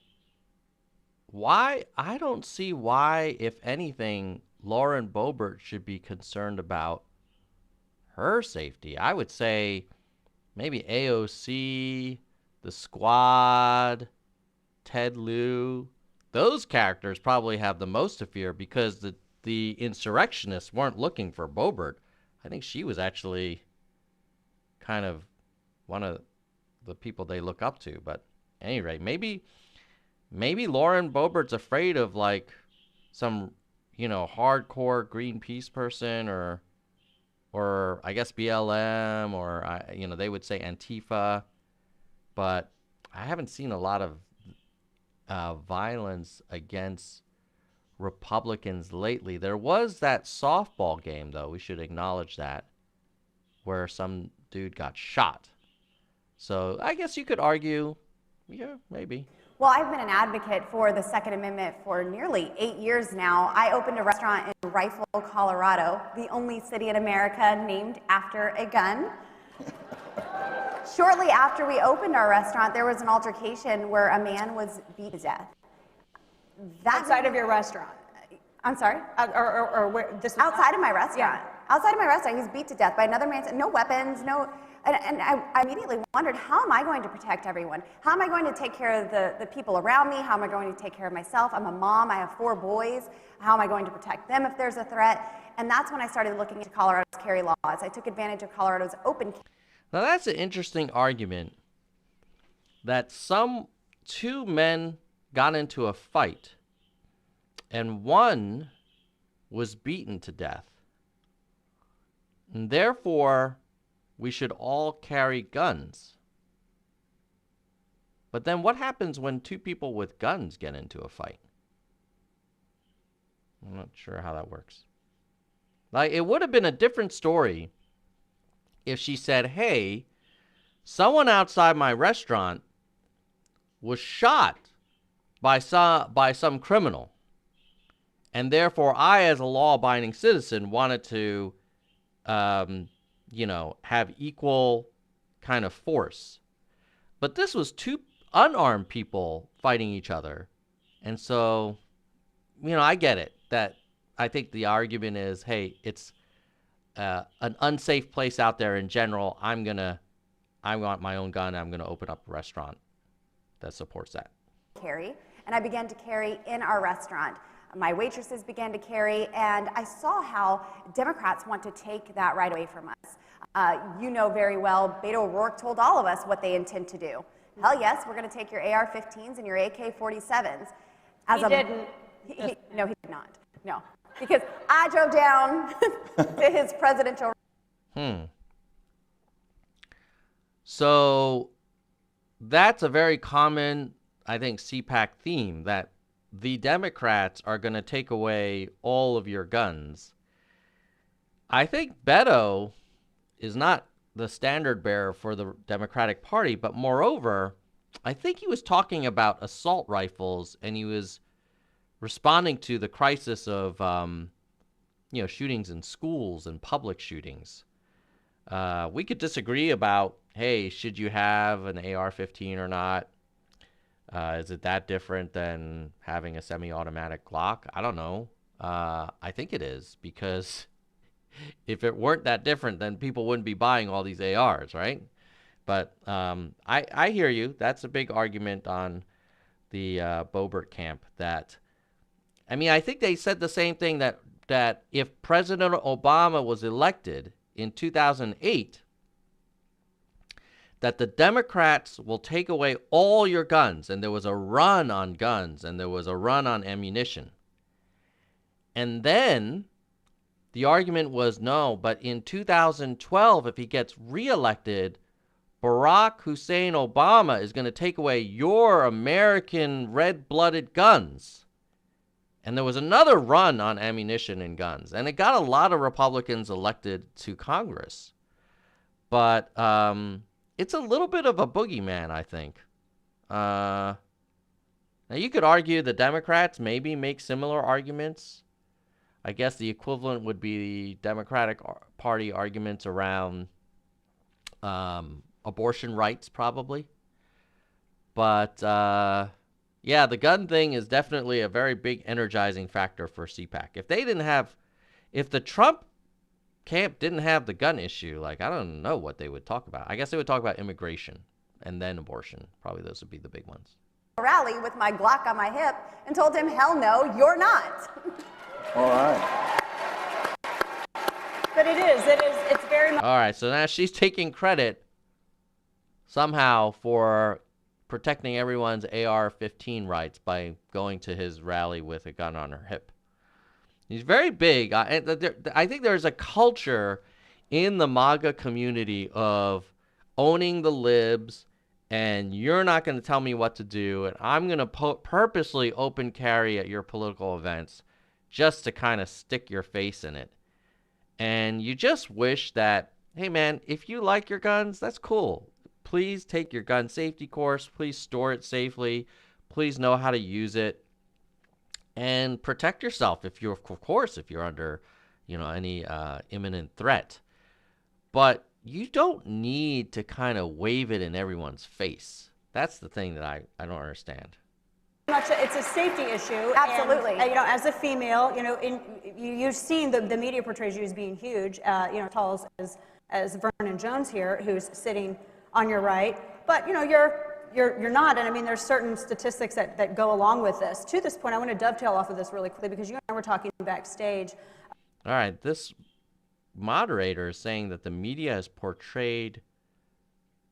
I don't see why, if anything, Lauren Boebert should be concerned about her safety. I would say maybe AOC, the Squad, Ted Lieu, those characters probably have the most to fear because the insurrectionists weren't looking for Boebert. I think she was actually kind of one of the people they look up to. But at any rate, maybe Lauren Boebert's afraid of like some, hardcore Greenpeace person or I guess BLM or, they would say Antifa. But I haven't seen a lot of violence against Republicans lately. There was that softball game, though, we should acknowledge that, where some dude got shot. So I guess you could argue, yeah, maybe. Well, I've been an advocate for the Second Amendment for nearly 8 years now. I opened a restaurant in Rifle, Colorado, the only city in America named after a gun. Shortly after we opened our restaurant, there was an altercation where a man was beat to death. Outside of your restaurant? I'm sorry? Or where? This was outside of my restaurant. Yeah. Outside of my restaurant, he was beat to death by another man. No weapons, no. And I immediately wondered, how am I going to protect everyone? How am I going to take care of the people around me? How am I going to take care of myself? I'm a mom. I have 4 boys. How am I going to protect them if there's a threat? And that's when I started looking into Colorado's carry laws. I took advantage of Colorado's open. Now that's an interesting argument that 2 men got into a fight and one was beaten to death. And therefore, we should all carry guns. But then what happens when 2 people with guns get into a fight? I'm not sure how that works. Like, it would have been a different story if she said, hey, someone outside my restaurant was shot by some criminal, and therefore I, as a law-abiding citizen, wanted to, have equal kind of force. But this was 2 unarmed people fighting each other. And so, I get it. That I think the argument is, hey, it's an unsafe place out there in general. I want my own gun. I'm going to open up a restaurant that supports that. Carry, and I began to carry in our restaurant. My waitresses began to carry, and I saw how Democrats want to take that right away from us. You know very well, Beto O'Rourke told all of us what they intend to do. Hell yes, we're going to take your AR-15s and your AK-47s. He didn't. No, he did not. No, because I drove down to his presidential. So that's a very common, I think, CPAC theme, that the Democrats are going to take away all of your guns. I think Beto is not the standard bearer for the Democratic Party, but moreover, I think he was talking about assault rifles, and he was responding to the crisis of, shootings in schools and public shootings. We could disagree about, hey, should you have an AR-15 or not? Is it that different than having a semi-automatic Glock? I don't know. I think it is, because if it weren't that different, then people wouldn't be buying all these ARs, right? But I hear you. That's a big argument on the Boebert camp. That, I mean, I think they said the same thing, that if President Obama was elected in 2008, that the Democrats will take away all your guns. And there was a run on guns, and there was a run on ammunition. And then the argument was, no, but in 2012, if he gets reelected, Barack Hussein Obama is going to take away your American red-blooded guns. And there was another run on ammunition and guns. And it got a lot of Republicans elected to Congress. But it's a little bit of a boogeyman, I think. Now, you could argue the Democrats maybe make similar arguments. I guess the equivalent would be the Democratic Party arguments around abortion rights, probably. But, yeah, the gun thing is definitely a very big energizing factor for CPAC. If the Trump camp didn't have the gun issue, like, I don't know what they would talk about. I guess they would talk about immigration and then abortion. Probably those would be the big ones. Rally with my Glock on my hip and told him, hell no, you're not. All right. But it's very much. All right, so now she's taking credit somehow for protecting everyone's AR-15 rights by going to his rally with a gun on her hip. He's very big. I think there's a culture in the MAGA community of owning the libs, and you're not going to tell me what to do, and I'm going to purposely open carry at your political events just to kind of stick your face in it. And you just wish that, hey, man, if you like your guns, that's cool. Please take your gun safety course. Please store it safely. Please know how to use it. And protect yourself if you're under, any imminent threat. But you don't need to kind of wave it in everyone's face. That's the thing that I don't understand. It's a safety issue. Absolutely. And, as a female, you've seen the media portrays you as being huge, tall as Vernon Jones here, who's sitting on your right. But, you're not, and I mean, there's certain statistics that go along with this. To this point, I want to dovetail off of this really quickly, because you and I were talking backstage. All right, this moderator is saying that the media has portrayed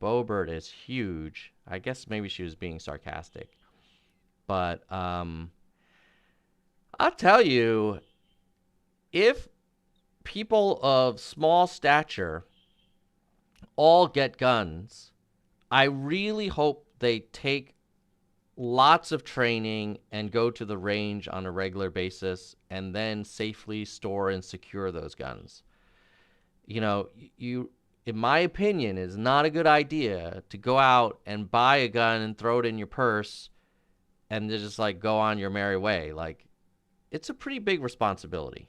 Boebert as huge. I guess maybe she was being sarcastic. But I'll tell you, if people of small stature all get guns, I really hope they take lots of training and go to the range on a regular basis and then safely store and secure those guns. In my opinion, it's not a good idea to go out and buy a gun and throw it in your purse and to just go on your merry way. It's a pretty big responsibility.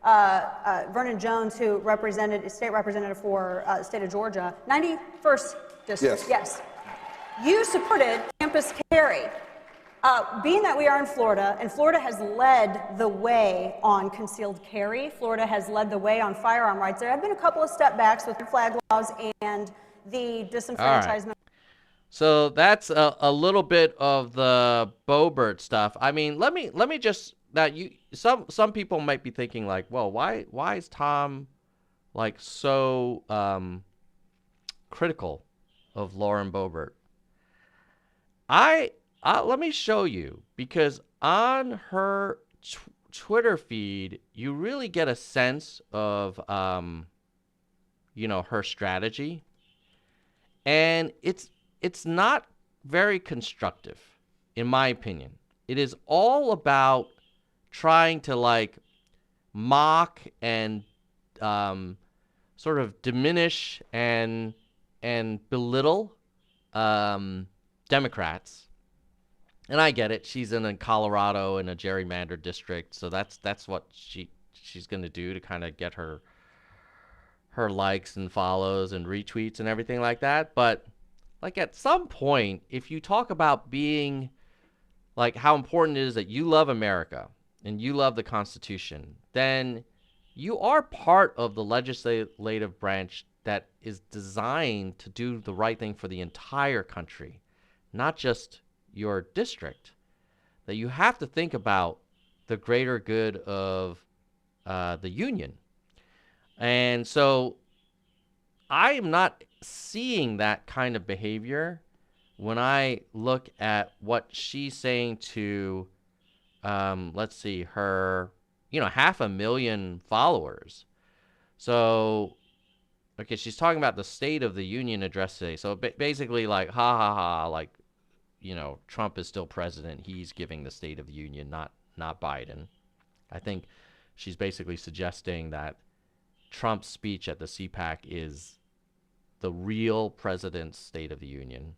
Vernon Jones, who represented state representative for the state of Georgia, 91st district. Yes. You supported campus carry. Being that we are in Florida, and Florida has led the way on concealed carry, Florida has led the way on firearm rights. There have been a couple of step backs with the flag laws and the disenfranchisement. So that's a little bit of the Boebert stuff. I mean, let me just some people might be thinking well, why is Tom so critical of Lauren Boebert? Let me show you, because on her Twitter feed, you really get a sense of her strategy, and it's not very constructive, in my opinion. It is all about trying to mock and sort of diminish and belittle Democrats. And I get it. She's in Colorado in a gerrymandered district, so that's what she's going to do to kind of get her her likes and follows and retweets and everything like that. But like at some point, if you talk about being like how important it is that you love America and you love the Constitution, then you are part of the legislative branch that is designed to do the right thing for the entire country, not just your district. That you have to think about the greater good of the union. And so I am not seeing that kind of behavior when I look at what she's saying to, let's see, her, 500,000 followers. So, okay, she's talking about the State of the Union address today. So basically like, ha ha ha, like, Trump is still president. He's giving the State of the Union, not Biden. I think she's basically suggesting that Trump's speech at the CPAC is the real president's State of the Union.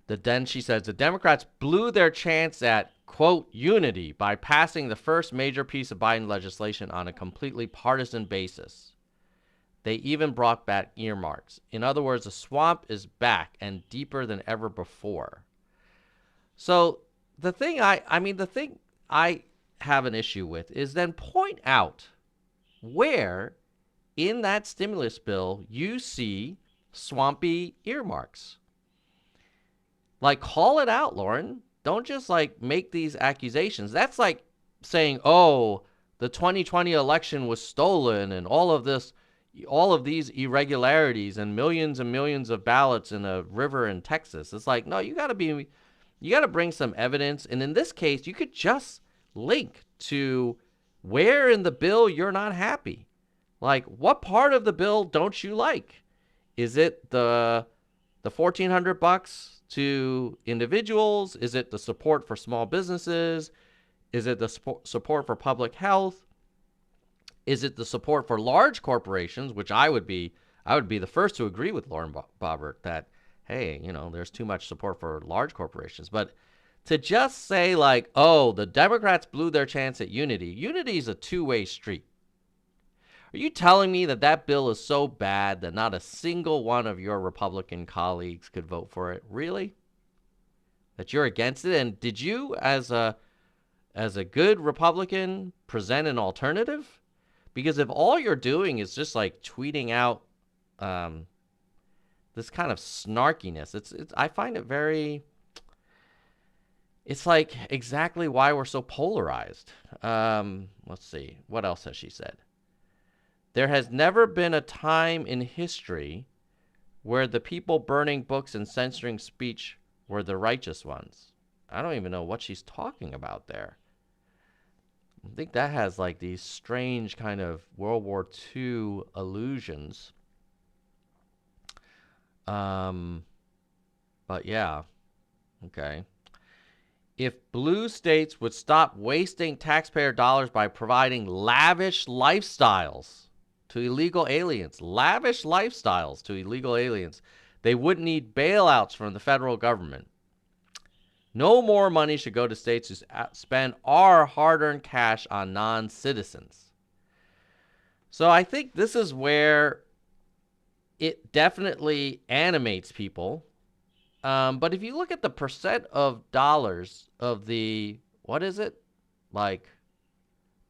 Then she says the Democrats blew their chance at, quote, unity by passing the first major piece of Biden legislation on a completely partisan basis. They even brought back earmarks. In other words, the swamp is back and deeper than ever before. So the thing I have an issue with is then point out where in that stimulus bill you see swampy earmarks. Like, call it out, Lauren. Don't just like make these accusations. That's like saying, oh, the 2020 election was stolen and all of these irregularities and millions of ballots in a river in Texas. It's like, no, you got to bring some evidence. And in this case, you could just link to where in the bill you're not happy. Like, what part of the bill don't you like? Is it the $1,400 to individuals? Is it the support for small businesses? Is it the support for public health? Is it the support for large corporations, which I would be the first to agree with Lauren Boebert that, hey, there's too much support for large corporations. But to just say like, oh, the Democrats blew their chance at unity. Unity is a two-way street. Are you telling me that bill is so bad that not a single one of your Republican colleagues could vote for it? Really? That you're against it? And did you, as a good Republican, present an alternative? Because if all you're doing is just like tweeting out this kind of snarkiness, it's I find it very. It's like exactly why we're so polarized. Let's see. What else has she said? There has never been a time in history where the people burning books and censoring speech were the righteous ones. I don't even know what she's talking about there. I think that has like these strange kind of World War II allusions. But yeah. Okay. If blue states would stop wasting taxpayer dollars by providing lavish lifestyles to illegal aliens, they wouldn't need bailouts from the federal government. No more money should go to states who spend our hard-earned cash on non-citizens. So I think this is where it definitely animates people. But if you look at the percent of dollars of the, what is it? Like,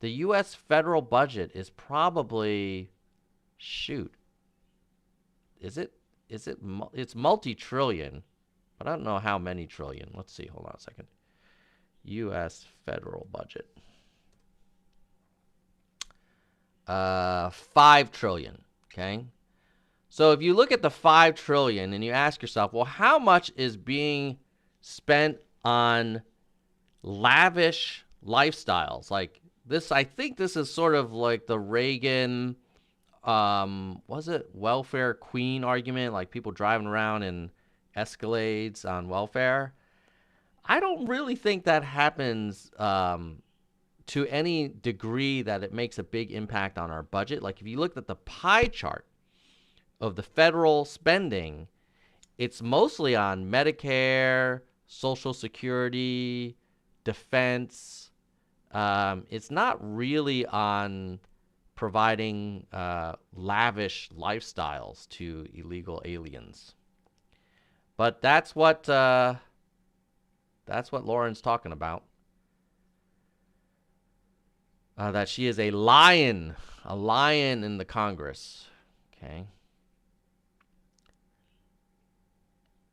the U.S. federal budget is probably, it's multi-trillion, but I don't know how many trillion. Let's see, hold on a second. U.S. federal budget. 5 trillion, okay? So if you look at the 5 trillion and you ask yourself, well, how much is being spent on lavish lifestyles? Like this, I think this is sort of like the Reagan, was it welfare queen argument? Like people driving around in Escalades on welfare. I don't really think that happens to any degree that it makes a big impact on our budget. Like if you look at the pie chart of the federal spending, it's mostly on Medicare, Social Security, defense. It's not really on providing lavish lifestyles to illegal aliens. But that's what Lauren's talking about. That she is a lion in the Congress. Okay.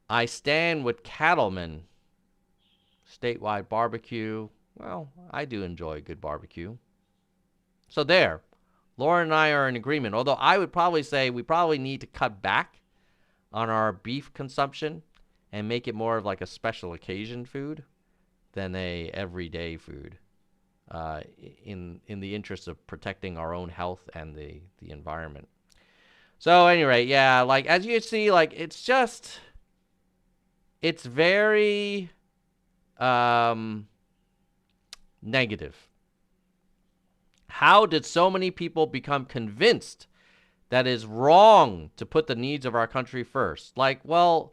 I stand with cattlemen. Statewide barbecue. Well, I do enjoy good barbecue. So there. Lauren and I are in agreement. Although I would probably say we probably need to cut back on our beef consumption and make it more of like a special occasion food than a everyday food. In the interest of protecting our own health and the environment. So anyway, yeah, like as you see, like it's very negative. How did so many people become convinced that it's wrong to put the needs of our country first? Like, well,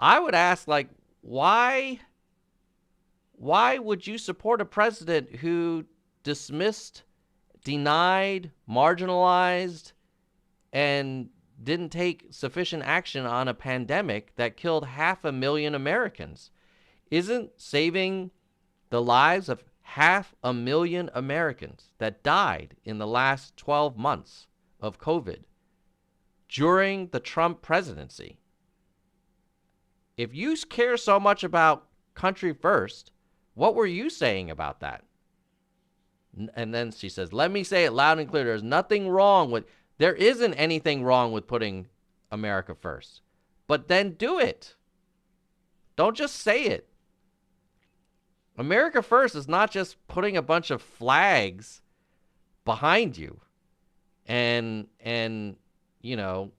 I would ask, like, why would you support a president who dismissed, denied, marginalized, and didn't take sufficient action on a pandemic that killed 500,000 Americans? Isn't saving the lives of 500,000 Americans that died in the last 12 months of COVID during the Trump presidency? If you care so much about country first, what were you saying about that? And then she says, let me say it loud and clear. There isn't anything wrong with putting America first. But then do it. Don't just say it. America first is not just putting a bunch of flags behind you and you know,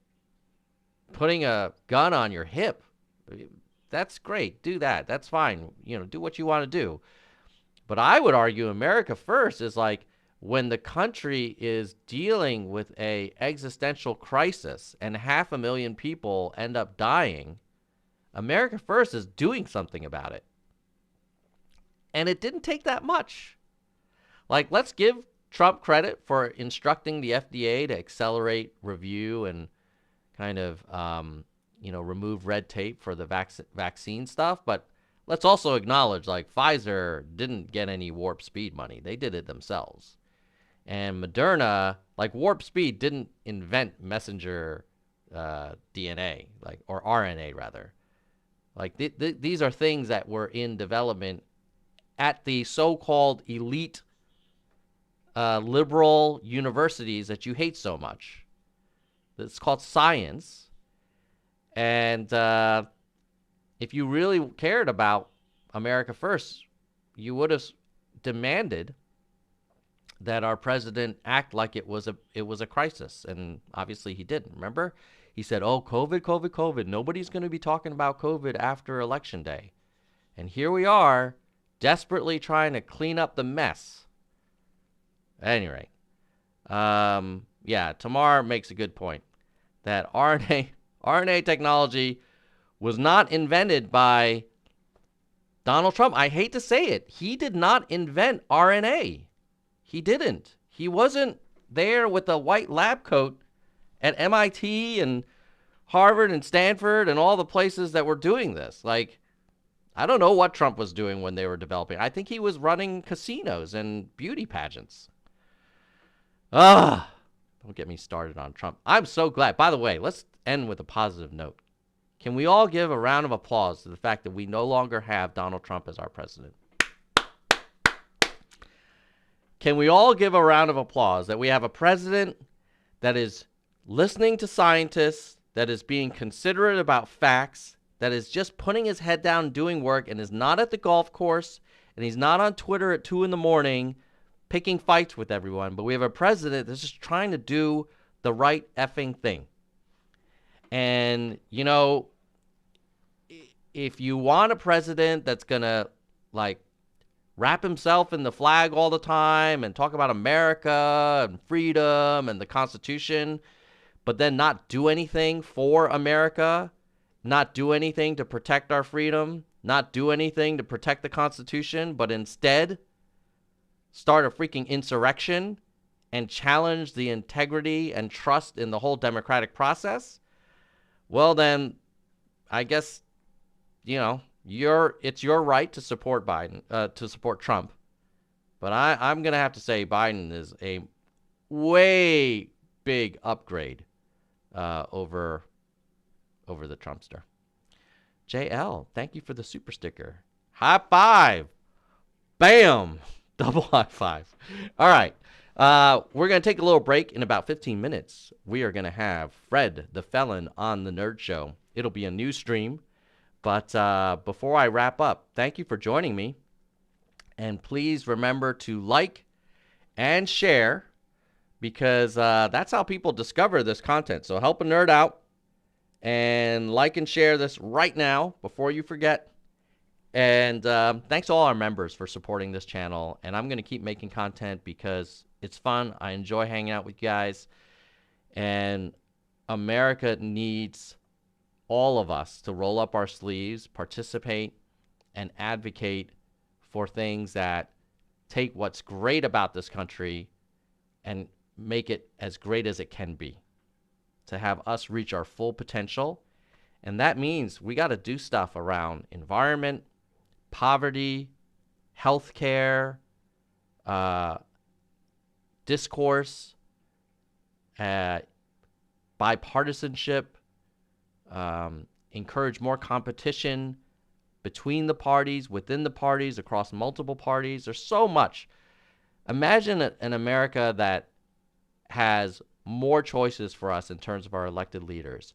putting a gun on your hip. That's great. Do that. That's fine. You know, do what you want to do. But I would argue America first is like when the country is dealing with a existential crisis and 500,000 people end up dying, America first is doing something about it. And it didn't take that much. Like, let's give Trump credit for instructing the FDA to accelerate review and kind of, remove red tape for the vaccine stuff. But let's also acknowledge, like, Pfizer didn't get any warp speed money. They did it themselves. And Moderna, like, warp speed didn't invent messenger DNA, like, or RNA rather. Like, these are things that were in development at the so-called elite liberal universities that you hate so much. It's called science. And if you really cared about America first, you would have demanded that our president act like it was a crisis. And obviously he didn't. Remember? He said, oh, COVID. Nobody's going to be talking about COVID after Election Day. And here we are, desperately trying to clean up the mess. Anyway, Tamar makes a good point that RNA technology was not invented by Donald Trump. I hate to say it. He did not invent RNA. He didn't. He wasn't there with a white lab coat at MIT and Harvard and Stanford and all the places that were doing this. Like, I don't know what Trump was doing when they were developing. I think he was running casinos and beauty pageants. Don't get me started on Trump. I'm so glad. By the way, let's end with a positive note. Can we all give a round of applause to the fact that we no longer have Donald Trump as our president? Can we all give a round of applause that we have a president that is listening to scientists, that is being considerate about facts, that is just putting his head down, doing work, and is not at the golf course, and he's not on Twitter at 2 a.m. picking fights with everyone, but we have a president that's just trying to do the right effing thing. And, you know, if you want a president that's going to, like, wrap himself in the flag all the time and talk about America and freedom and the Constitution, but then not do anything for America, not do anything to protect our freedom, not do anything to protect the Constitution, but instead start a freaking insurrection and challenge the integrity and trust in the whole democratic process, well then, I guess, it's your right to support to support Trump. But I'm going to have to say Biden is a way big upgrade over the Trumpster. JL, thank you for the super sticker. High five. Bam. Double high five. All right. We're going to take a little break. In about 15 minutes, we are going to have Fred the Felon on the Nerd Show. It'll be a new stream. But before I wrap up, thank you for joining me. And please remember to like and share, because that's how people discover this content. So help a nerd out and like and share this right now before you forget. And thanks to all our members for supporting this channel. And I'm going to keep making content because it's fun. I enjoy hanging out with you guys. And America needs all of us to roll up our sleeves, participate, and advocate for things that take what's great about this country and make it as great as it can be, to have us reach our full potential. And that means we got to do stuff around environment, poverty, healthcare, discourse, bipartisanship, encourage more competition between the parties, within the parties, across multiple parties. There's so much. Imagine an America that has more choices for us in terms of our elected leaders.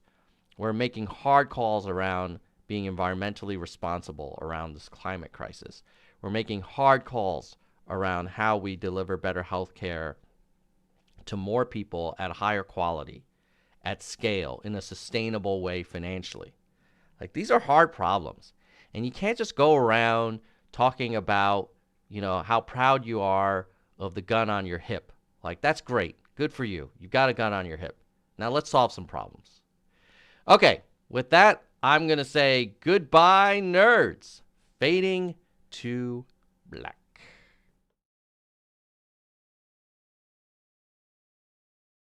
We're making hard calls around being environmentally responsible around this climate crisis. We're making hard calls around how we deliver better health care to more people at a higher quality, at scale, in a sustainable way financially. Like, these are hard problems. And you can't just go around talking about, how proud you are of the gun on your hip. Like, that's great. Good for you. You've got a gun on your hip. Now let's solve some problems. Okay, with that, I'm going to say goodbye, nerds. Fading to black.